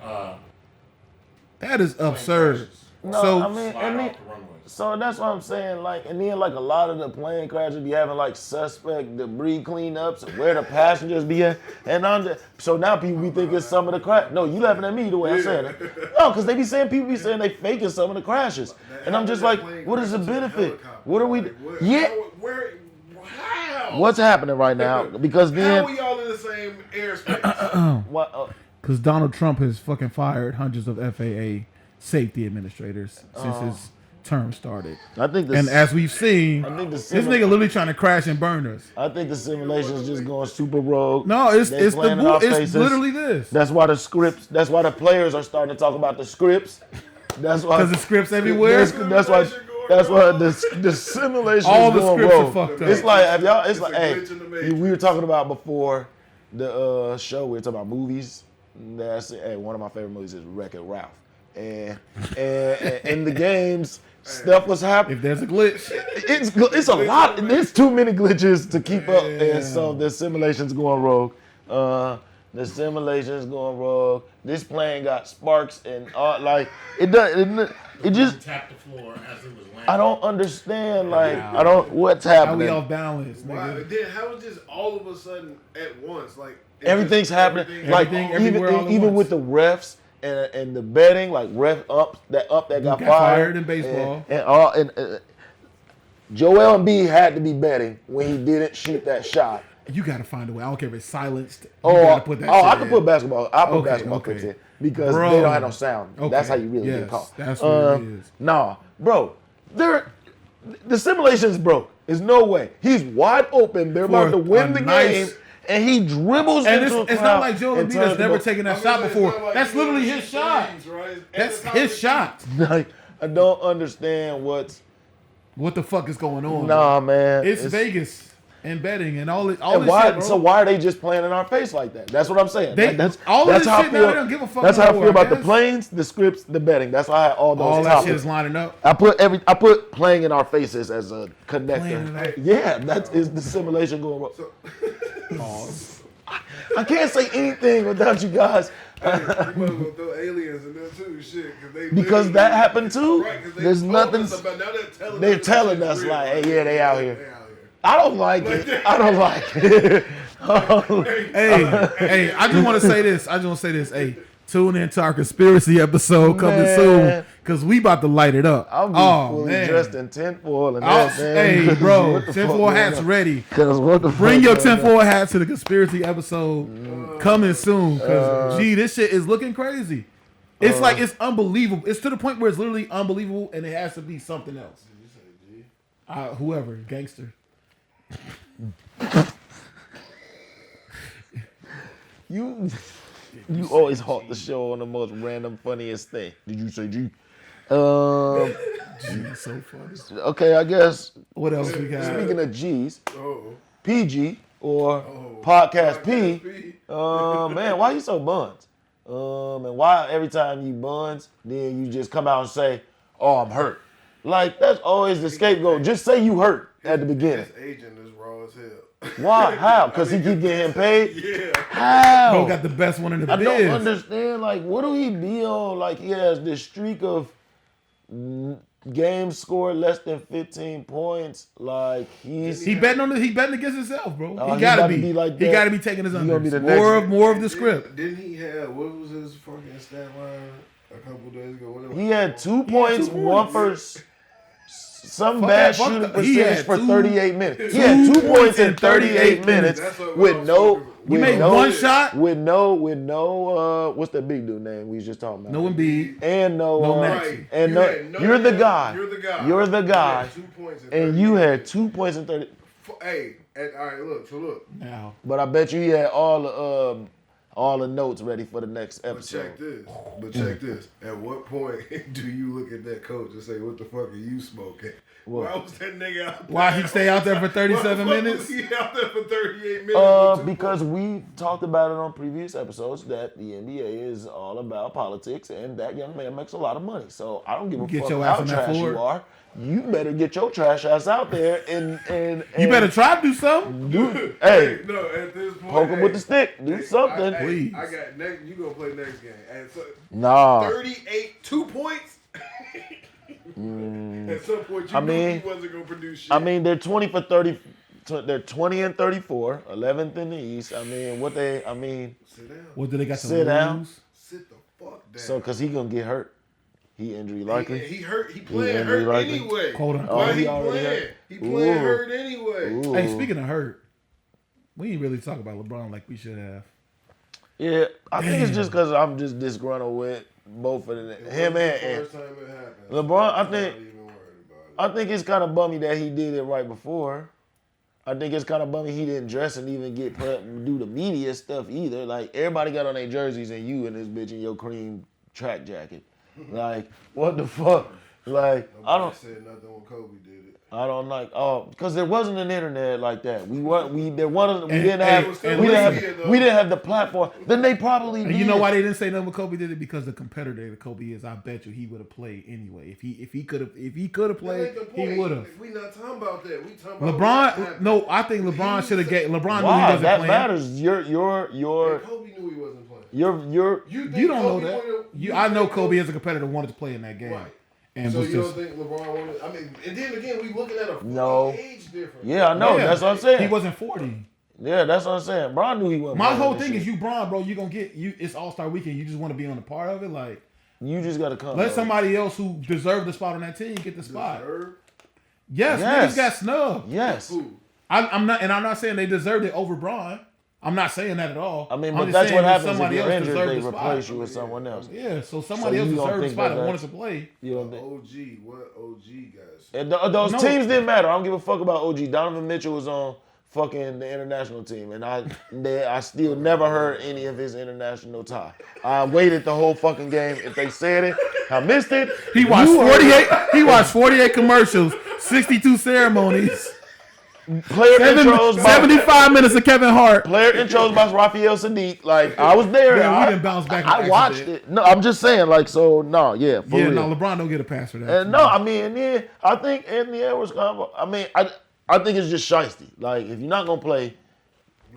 That is plane absurd. crashes. No, So- I mean, Slide and then, off the runways. so that's what I'm saying. Like, and then like a lot of the plane crashes be having like suspect debris cleanups and where the passengers be at, and so now people be thinking some of the crash. No, you laughing at me the way I'm saying it. No, because they be saying people be saying they faking some of the crashes, and I'm just like, what is the benefit? What are we? Yeah, How? what's happening right now? Because How then we all in the same airspace? what? Because Donald Trump has fucking fired hundreds of FAA safety administrators since his term started. I think And as we've seen, I think the this nigga literally trying to crash and burn us. I think the simulation's just going super rogue. No, it's They playing in our it's faces. literally this. That's why the scripts. That's why the players are starting to talk about the scripts. That's why. Because the scripts everywhere. That's why. That's why the simulation All is the going scripts are rogue. fucked up. It's like have y'all. It's It's like a hey, glitch in the matrix. we were talking about before the show. We were talking about movies. That's hey, one of my favorite movies is Wreck-It Ralph. And in the games, stuff was happening. If there's a glitch, It's a lot. There's too many glitches to keep up, and so the simulation's going rogue. The simulation's going rogue. This plane got sparks and like it does. It just tapped the floor as it was landing. I don't understand. Like I don't what's happening. how we off balance, Why? nigga. Then how is this all of a sudden at once? Like it's Everything's just happening. everything- Like everything, even everywhere all at even once. with the refs and the betting, like ref that got fired in baseball. and Joel Embiid had to be betting when he didn't shoot that shot. You gotta find a way. I don't care if it's silenced. You Oh, gotta put that shit I can in. put basketball. I put Okay, basketball okay. clips in because Bro. they don't have no sound. Okay, That's how you really yes, get caught. that's what it is. Nah, bro, the simulation's broke. There's no way. He's wide open. They're about to win the game, and he dribbles And into a it's not crowd like Joel and Embiid turns has the never ball. taken that I mean, shot it's before. not like That's you literally know, his shot. things, right? That's And his shot. Like, I don't understand what's. What the fuck is going on? Nah, man. It's Vegas and betting and all this And why? shit, bro. So why are they just playing in our face like that? That's what I'm saying. They- Like, that's all of that's this how shit I now, feel. they don't give a fuck That's how I no feel more, I about the guess. planes, the scripts, the betting. That's why I had all those all that topics. shit is lining up. I put playing in our faces as a Playing in connector. our- Yeah, that is the simulation going wrong. I can't say anything without you guys You might as well throw aliens in there too, shit, they because literally- that happened too. Right, 'cause they There's told nothing. us about- now they're telling They're us telling this us shit real. like, hey, yeah, they out here. I don't like it. I don't like it. Hey, I just want to say this. Hey, tune in to our conspiracy episode coming soon because we about to light it up. I'm fully dressed in tinfoil and everything. Hey, bro, tinfoil hats ready. Bring your tinfoil hat to the conspiracy episode coming soon because, this shit is looking crazy. It's like, it's unbelievable. It's to the point where it's literally unbelievable and it has to be something else. Whoever, gangster. You always halt the show on the most random, funniest thing. Did you say G? G is so funny. Okay, I guess. What else we got? Speaking of G's, PG or Podcast P. Man, why you so buns? And why every time you buns, then you just come out and say, "Oh, I'm hurt." Like that's always the scapegoat. Just say you hurt at the beginning. His agent is raw as hell. Why? How? Because he keep getting paid? Yeah. How? Bro got the best one in the biz. I don't understand. Like, what do he be on? Like, he has this streak of games scored less than 15 points. Like, he betting against himself, bro. He gotta be like that. He gotta be taking his unders. More of the script. Didn't he have, what was his fucking stat line a couple days ago? He had 2 points, one first. Some bad shooting percentage for 38 minutes. He had 2 points in 38 minutes with no. You made one shot with no. What's that big dude name we was just talking about? No Embiid and no. Right. And you're the guy. You're the guy. You had 2 points in and you had 2 points in 30. Hey, all right, look. Now, but I bet you he had all the notes ready for the next episode. But check this. At what point do you look at that coach and say, "What the fuck are you smoking"? What? Why was that nigga out there? Why he stay out there for 37 minutes? He out there for 38 minutes. Because we talked about it on previous episodes that the NBA is all about politics, and that young man makes a lot of money. So I don't give a fuck how trash you are. You better get your trash ass out there and you better try to do something. Hey, no, at this point, poke him with the stick. Do something, please. I got next. You gonna play next game? And so, 38, 2 points. At some point, you knew he wasn't gonna produce shit. I mean, they're 20 for 30. They're 20 and 34, 11th in the East. I mean, sit down. What do they got to sit down? lose? Sit the fuck down. So, cause he gonna get hurt. He injury likely. He hurt. He playing hurt anyway. Quote unquote. Why he playing? Hurt? He playing hurt anyway. Ooh. Hey, speaking of hurt, we didn't really talk about LeBron like we should have. Yeah, I think it's just because I'm just disgruntled with both of them. Him and first time it happened. LeBron, I think it's kind of bummy that he did it right before. I think it's kind of bummy he didn't dress and even get put up and do the media stuff either. Like, everybody got on their jerseys and you and this bitch in your cream track jacket. Like, what the fuck? Like, Nobody said nothing when Kobe did it. I don't like because there wasn't an internet like that. We didn't have the platform. Then they probably did. And you know why they didn't say nothing when Kobe did it? Because the competitor that Kobe is, I bet you he would have played anyway. If he could have played, he would have. We not talking about that. We talking about LeBron. No, I think LeBron should have get. LeBron knew he why wasn't that playing. matters. Your Kobe knew he wasn't playing. You don't know that. I know Kobe as a competitor wanted to play in that game. Right. And so was you just, don't think LeBron wanted? I mean, and then again, we looking at age difference. Yeah, I know. That's what I'm saying. He wasn't 40. Yeah, that's what I'm saying. Bron knew he wasn't. My whole thing is you, Bron, bro. You gonna get you. It's All-Star Weekend. You just want to be on the part of it, like. You just gotta come. Let somebody else who deserved the spot on that team get the spot. Yes. Niggas got snubbed. Yes. I'm not saying they deserved it over Bron. I'm not saying that at all. I mean, but that's what happens if you're injured. They replace you with someone else. Yeah, so somebody else deserved the spot and wanted to play. You don't think? What OG guys? Those teams didn't matter. I don't give a fuck about OG. Donovan Mitchell was on fucking the international team, and I still never heard any of his international tie. I waited the whole fucking game. If they said it, I missed it. He watched 48. He watched 48 commercials, 62 ceremonies. Player intros 75 minutes of Kevin Hart. Player intros by Raphael Sadiq. Like, I was there. Yeah, we didn't bounce back. I watched it. No, I'm just saying, like, so, no, yeah. For real. No, LeBron don't get a pass for that. And no, I mean, and then I think Anthony Edwards, I think it's just shiesty. Like, if you're not going to play.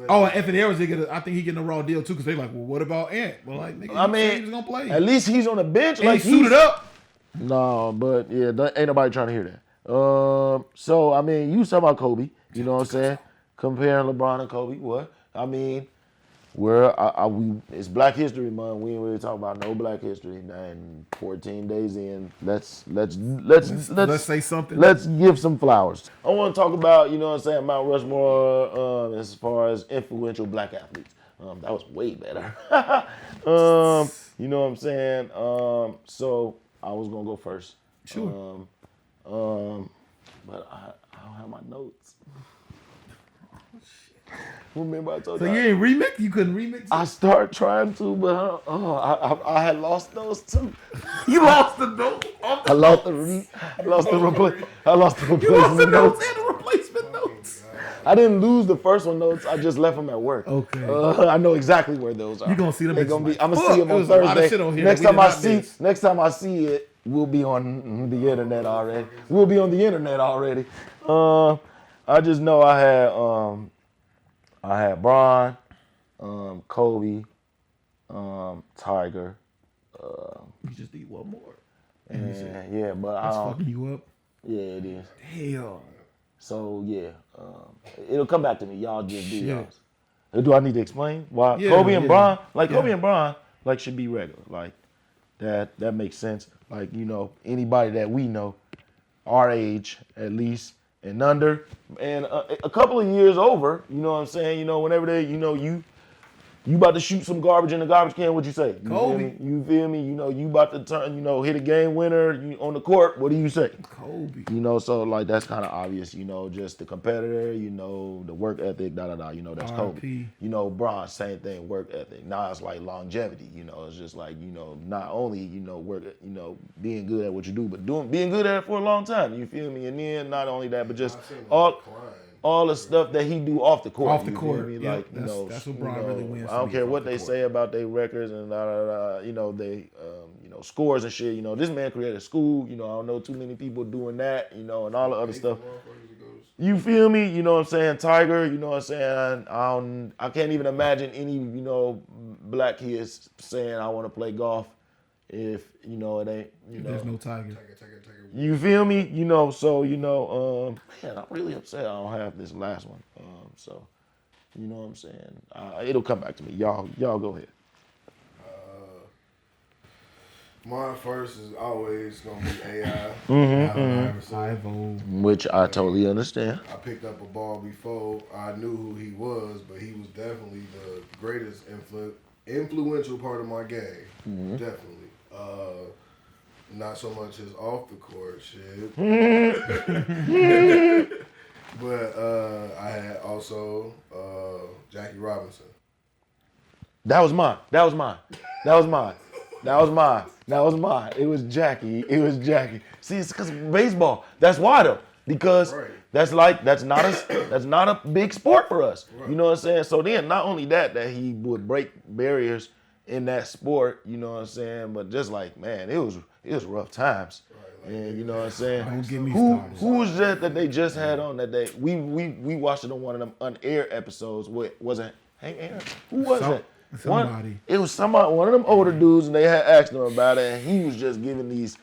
Oh, and Anthony Edwards, I think he getting a raw deal, too, because they're like, well, what about Ant? Well, like, nigga, he was going to play. At least he's on the bench. And like, he suited up. No, but, yeah, ain't nobody trying to hear that. So, I mean, you talking about Kobe. You know what I'm saying? Comparing LeBron and Kobe, what? I mean, it's Black History Month. We ain't really talking about no Black history. And 14 days in, let's say something. Let's give some flowers. I want to talk about, you know what I'm saying, Mount Rushmore as far as influential Black athletes. That was way better. You know what I'm saying? So I was gonna go first. Sure. But I don't have my notes. Remember I told So you. you ain't remix? You couldn't remix it? I started trying to, but I had lost those too. You lost the note? I lost the replacement You lost the notes. notes and the replacement notes. I didn't lose the first one notes. I just left them at work. Okay. I know exactly where those are. You're gonna see them. I'm gonna Fuck, see them there on was a lot of Thursday. shit on here Next that we time did not miss. next time I see it, we'll be on the internet already. We'll be on the internet already. I just know I had Bron, Kobe, Tiger. You just need one more. And yeah, but That's fucking you up. yeah, it is. Damn. So yeah, it'll come back to me. Y'all just do Shit. yours. Do I need to explain why Yeah, Kobe and yeah. Bron? Like Yeah. Kobe and Bron, like should be regular. Like that makes sense. Like you know anybody that we know, our age at least and under, and a couple of years over. You know what I'm saying? You know whenever they, you know you about to shoot some garbage in the garbage can. What you say? You Kobe. Feel me? You feel me? You know you about to turn. You know hit a game winner on the court. What do you say? Kobe. You know, so like that's kind of obvious, you know, just the competitor, you know, the work ethic, you know, that's Kobe. RP. You know, Bron, same thing, work ethic. Now it's like longevity, you know, it's just like, you know, not only, you know, work, you know, being good at what you do, but being good at it for a long time, you feel me? And then not only that, but just all the stuff that he do off the court. Off the you court, feel me? yeah, Like, you that's know, what you Bron know, really wins I for don't me, care off what the they court. say about their records and you know, they, you know, scores and shit. You know, this man created a school. You know, I don't know too many people doing that. You know, and all the other stuff. You feel me? You know what I'm saying? Tiger. You know what I'm saying? I can't even imagine any, you know, black kids saying I want to play golf if you know it ain't. You know, There's no Tiger. you feel me? You know, so you know, man, I'm really upset I don't have this last one. So, you know what I'm saying? It'll come back to me. Y'all go ahead. My first is always gonna be AI. Allen Iverson. Which I totally understand. I picked up a ball before I knew who he was, but he was definitely the greatest influential part of my game. Definitely. Not so much his off the court shit. But I had also Jackie Robinson. That was mine. It was Jackie. See, it's because baseball. That's why though. Because that's not a big sport for us. Right. You know what I'm saying? So then not only that he would break barriers in that sport, you know what I'm saying, but just like, man, it was rough times. Right, like, and you know what I'm saying? Don't get me started. Who was that they just had on that day? We watched it on one of them unair episodes. What was it? Hank Aaron? Who was that? Somebody. It was somebody, one of them older dudes, and they had asked him about it, and he was just giving these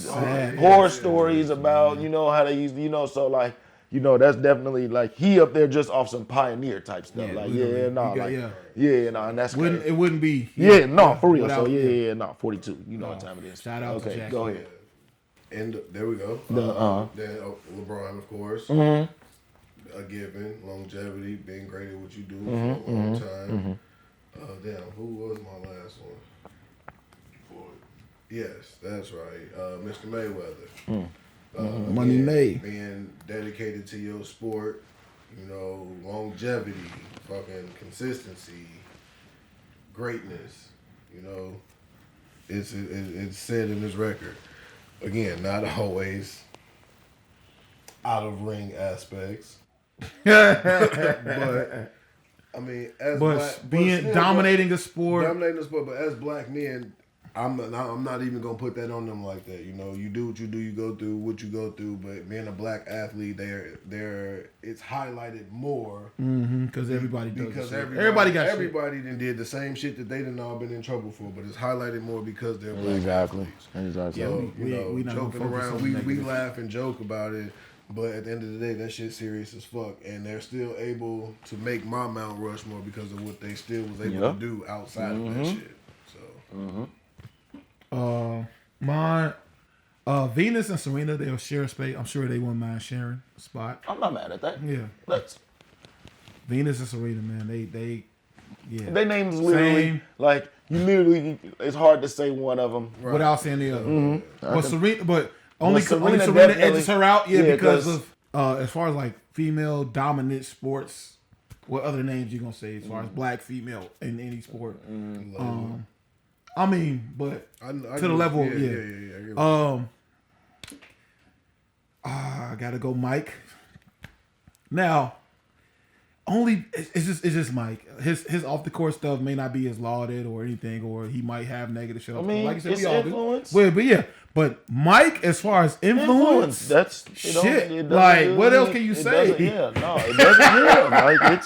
horror stories about, you know, how they used to, you know, so like, you know, that's definitely like he up there just off some pioneer type stuff. Yeah, like, and that's crazy. It wouldn't be. For real. So 42. You know what time it is. Shout out to Jackie. Go ahead. And there we go. Then LeBron, of course. A given. Longevity, being great at what you do for a long time. Damn, who was my last one? Yes, that's right. Mr. Mayweather. Money made. Being dedicated to your sport, you know, longevity, fucking consistency, greatness, you know. It's said in his record. Again, not always out of ring aspects. But I mean, dominating the sport, but as black men, I'm not even gonna put that on them like that. You know, you do what you do, you go through what you go through. But being a black athlete, it's highlighted more because everybody does. Because everybody done did the same shit that they done all been in trouble for, but it's highlighted more because they're black athletes. Exactly. So, we joking around, we laugh and joke about it. But at the end of the day, that shit's serious as fuck, and they're still able to make my Mount Rushmore because of what they still was able to do outside of that shit. So, my Venus and Serena, they'll share a space. I'm sure they wouldn't mind sharing a spot. I'm not mad at that. Yeah, That's Venus and Serena, man, they yeah. They names literally Same. like you literally. It's hard to say one of them. Without saying the other. Mm-hmm. But Serena, but only Serena Serena definitely- edges her out, yeah, because of as far as like female dominant sports. What other names you gonna say as far as black female in any sport? I mean, but I to the level, yeah. I gotta go, Mike. Now, it's just Mike. His off the court stuff may not be as lauded or anything, or he might have negative shit. I mean, like you said, it's we all influence. do. But yeah, but Mike, as far as influence, That's shit. Like, what else can you say? It doesn't. Yeah, like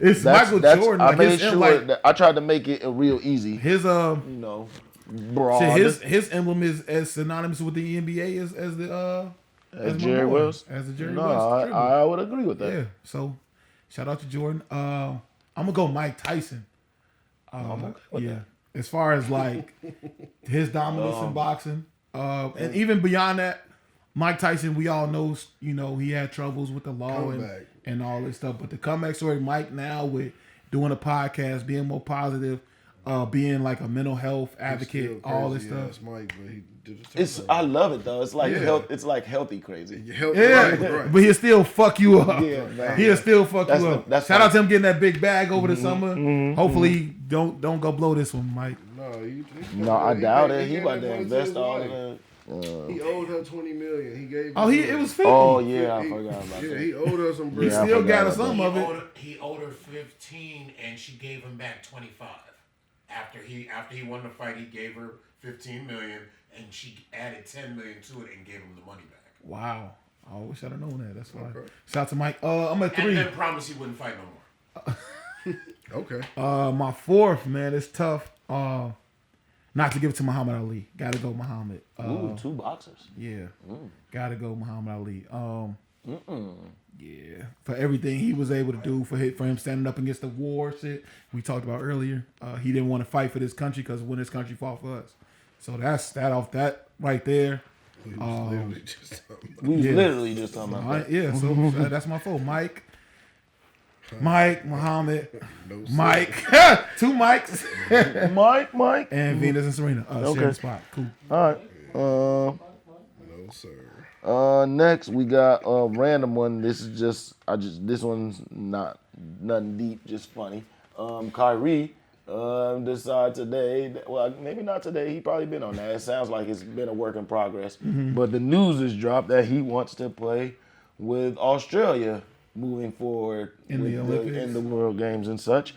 it's Michael Jordan. I Like, made his, sure like, that I tried to make it a real easy. his Broad. shit, his emblem is as synonymous with the NBA as the as my Jerry boy, Wells. as the Jerry No, Wells. tribute. I would agree with that. Yeah. So, shout out to Jordan. I'm gonna go Mike Tyson. Yeah. As far as like his dominance in boxing, and even beyond that, Mike Tyson, we all know, he had troubles with the law and all this stuff. But the comeback story, Mike now with doing a podcast, being more positive, being like a mental health advocate, all this stuff. Mike, but he did his I love it though. It's like it's like healthy crazy. Yeah, but he'll still fuck you up. Yeah, man. He'll still fuck you up. That's Shout out to him getting that big bag over the summer. Hopefully, don't go blow this one, Mike. No, I doubt it. He about to invest all of that. He owed her $20 million. He gave. It was 50. Oh yeah, I forgot about Yeah, that. he owed her some bread. He still got some of it. He owed her 15, and she gave him back 25. After he won the fight, he gave her 15 million, and she added 10 million to it and gave him the money back. Wow. I wish I'd have known that. That's why. Shout out to Mike. I'm at 3. And promised he wouldn't fight no more. Okay. My 4th, man, it's tough. Not to give it to Muhammad Ali. Gotta go Muhammad. Ooh, 2 boxers. Yeah. Gotta go Muhammad Ali. Yeah. For everything he was able to do, for him standing up against the war shit we talked about earlier. He didn't want to fight for this country because when this country fought for us. So that's that right there. We was literally just talking about We was literally just talking about that. Yeah, so that's my 4. Mike, Muhammad, Mike, 2 Mikes. Mike. And Venus and Serena. Share the spot. Cool. All right. no, sir. Next we got a random one. This is this one's not nothing deep, just funny. Kyrie decided today, well, maybe not today, he probably been on that. It sounds like it's been a work in progress. But the news has dropped that he wants to play with Australia moving forward In the Olympics? in the World Games and such.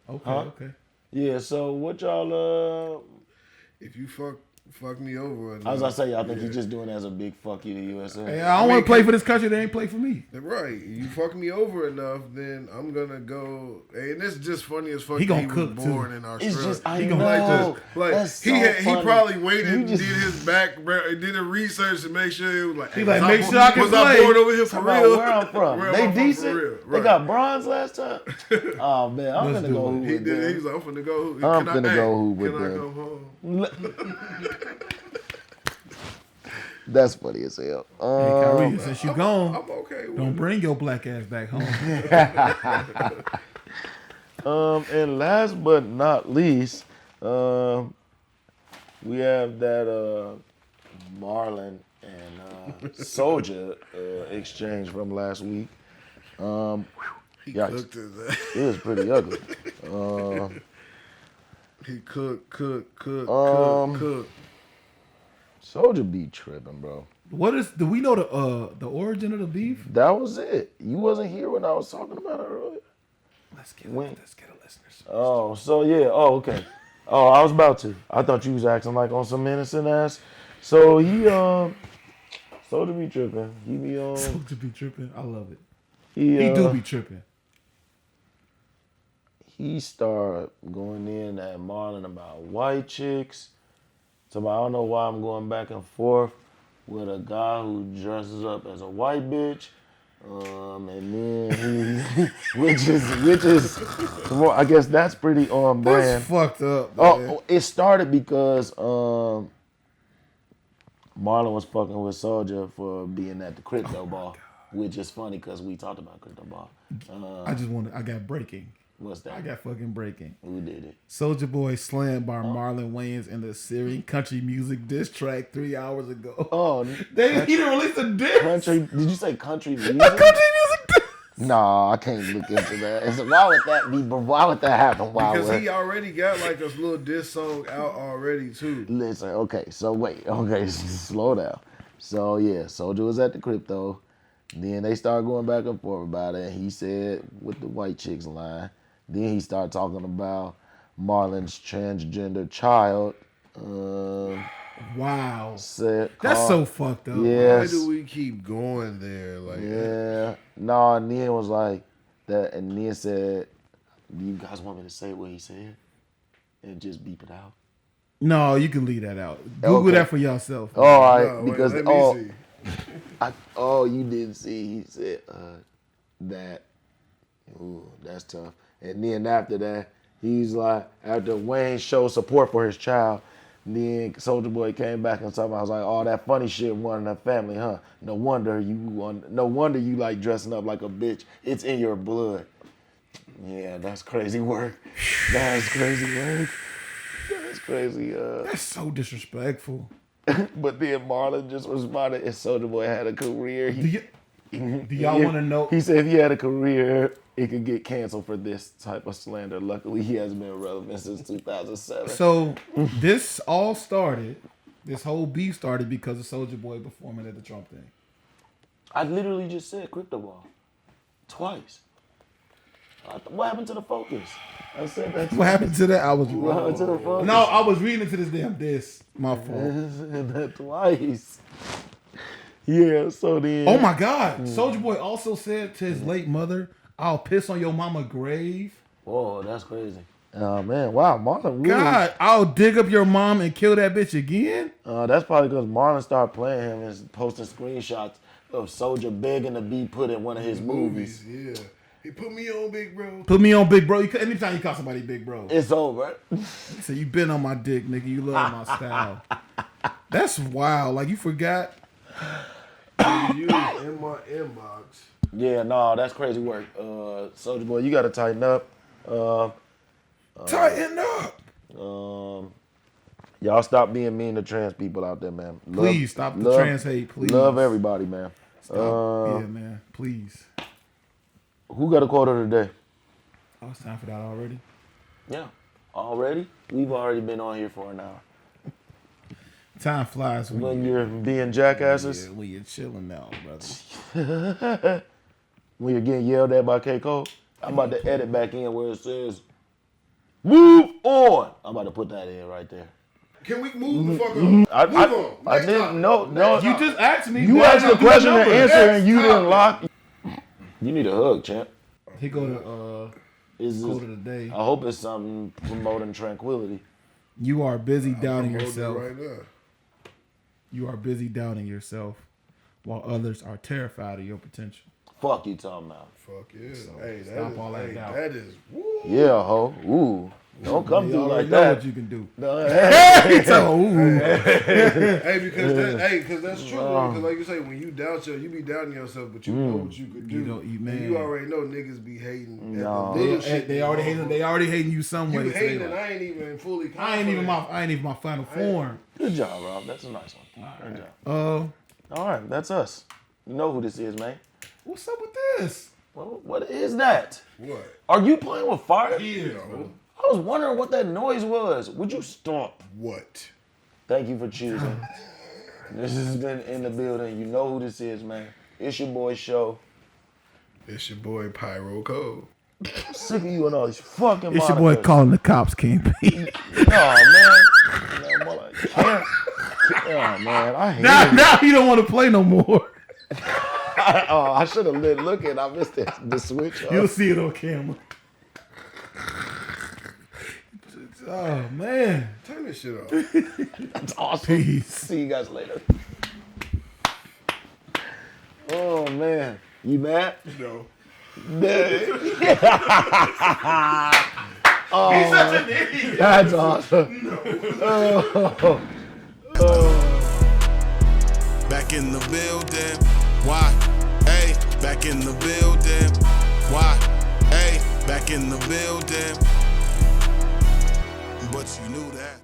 Okay, okay. Yeah, so what y'all If you fuck me over. I was gonna say, I think he's just doing it as a big fuck you to USA. Hey, I don't want to play for this country. They ain't play for me. Right. You fuck me over enough, then I'm gonna go. Hey, and this is just funny as fuck. He gonna was cook, born too. in Australia. It's just, I He gonna know. Like That's so he funny. probably waited You and just- did his back, did a research to make sure it was like. He hey, like, was make sure I can was play. I born over here for Talk about real? where I'm from. Where They am I from decent. for real? They Right. got bronze last time. Oh man, I'm Let's gonna do go it. hoop He with did. He them. was like, I'm finna go. I'm finna go hoop with Can I them. come home? That's funny as hell. Hey, Kyrie, since you gone, I'm okay with don't it. bring your black ass back home. And last but not least, we have that Marlon and SOULJA exchange from last week. He Yikes. cooked his ass. It was pretty ugly. He cooked. SOULJA be tripping, bro. Do we know the origin of the beef? That was it. You wasn't here when I was talking about it earlier. Let's get a listeners. Oh, so yeah. Oh, okay. Oh, I was about to. I thought you was acting like on some innocent ass. So he SOULJA be tripping. He be SOULJA be tripping. I love it. he do be tripping. He started going in at Marlon about white chicks. So I don't know why I'm going back and forth with a guy who dresses up as a white bitch. And then which is, well, I guess that's pretty on brand. That's fucked up. Man. Oh, it started because Marlon was fucking with SOULJA for being at the crypto ball, which is funny because we talked about crypto ball. I got breaking. What's that? I got fucking breaking. Who did it? SOULJA Boy slammed by Marlon Wayans in the Syrian country music diss track 3 hours ago. Oh, he didn't release a diss. country? Did you say country music? A country music diss. No, I can't look into that. And so why would that be? Why would that happen? Because he already got like a little diss song out already too. Listen, okay, so wait, okay, slow down. So yeah, SOULJA was at the crypto. Then they started going back and forth about it. And he said with the white chicks line. Then he started talking about Marlon's transgender child. Wow. That's so fucked up. Yes. Why do we keep going there? Like, yeah. No, and then it was like that, and then said, "Do you guys want me to say what he said and just beep it out?" No, you can leave that out. Google that for yourself. All right, no, because let me see. You didn't see. He said that. Ooh, that's tough. And then after that, he's like, after Wayne showed support for his child, then SOULJA Boy came back and talking about, I was like, all that funny shit running the family, huh? No wonder you like dressing up like a bitch. It's in your blood. Yeah, that's crazy work. That's crazy work. That's crazy. That's so disrespectful. But then Marlon just responded, if SOULJA Boy had a career, Do y'all want to know? He said if he had a career, it could get canceled for this type of slander. Luckily, he hasn't been relevant since 2007. So this all started, this whole beef started because of SOULJA Boy performing at the Trump thing. I literally just said crypto ball twice. What happened to the focus? I said that. What happened to that? What happened to the focus? No, I was reading into this damn diss. My fault. I said that twice. Yeah, so then. Oh my God. SOULJA Boy also said to his late mother, "I'll piss on your mama grave." Whoa, that's crazy. Oh man, wow, Marlon really. God, I'll dig up your mom and kill that bitch again. That's probably because Marlon started playing him and posting screenshots of SOULJA begging to be put in one of his movies. Yeah. He put me on, big bro. Put me on, big bro. Anytime you call somebody big bro. It's over. He said, you been on my dick, nigga. You love my style. That's wild. Like, you forgot. You in my inbox. Yeah, no, that's crazy work. SOULJA Boy, you got to tighten up. Tighten up. Y'all stop being mean to trans people out there, man. Please stop the trans hate, please. Love everybody, man. Stop. Yeah, man. Please. Who got a quote of the day? Oh, it's time for that already? Yeah. Already? We've already been on here for an hour. Time flies when you're being jackasses. Yeah, when you're chilling now, brother. When you're getting yelled at by K. Cole. I'm about to edit back in where it says, move on. I'm about to put that in right there. Can we move the fuck on? Move on. I didn't know. No, you just asked me. You asked the question and answer, and you didn't lock. You need a hug, champ. He go to quote of the day. I hope it's something promoting tranquility. You are busy doubting yourself. Right now. You are busy doubting yourself, while others are terrified of your potential. Fuck you talking about. Fuck yeah. So hey, stop all that doubt. That is. Woo. Yeah, ho. Ooh. Don't come through like know that. What you can do. No, because that's true. Because like you say, when you doubt yourself, you be doubting yourself, but you know what you could do. You already know niggas be hating. No. They already hating you some way. You hating, and I ain't even fully confident. I ain't even my final form. Good job, Rob. That's a nice one. Good job. All right, that's us. You know who this is, man. What's up with this? What is that? What? Are you playing with fire? Yeah. I was wondering what that noise was. Would you stop? What? Thank you for choosing. This has been In the Building. You know who this is, man. It's your boy Show. It's your boy Pyro Code. I'm sick of you and all these fucking It's your boy calling the cops, Kingpin. Oh, man. Oh, man. I hate it. Now you don't want to play no more. I should have been looking. I missed the switch. You'll see it on camera. Oh, man. Turn this shit off. That's awesome. Peace. See you guys later. man, you mad? No. Oh, He's such an idiot. that's awesome. Back in the building. Why? Hey, back in the building. Why? Hey, back in the building. But you knew that.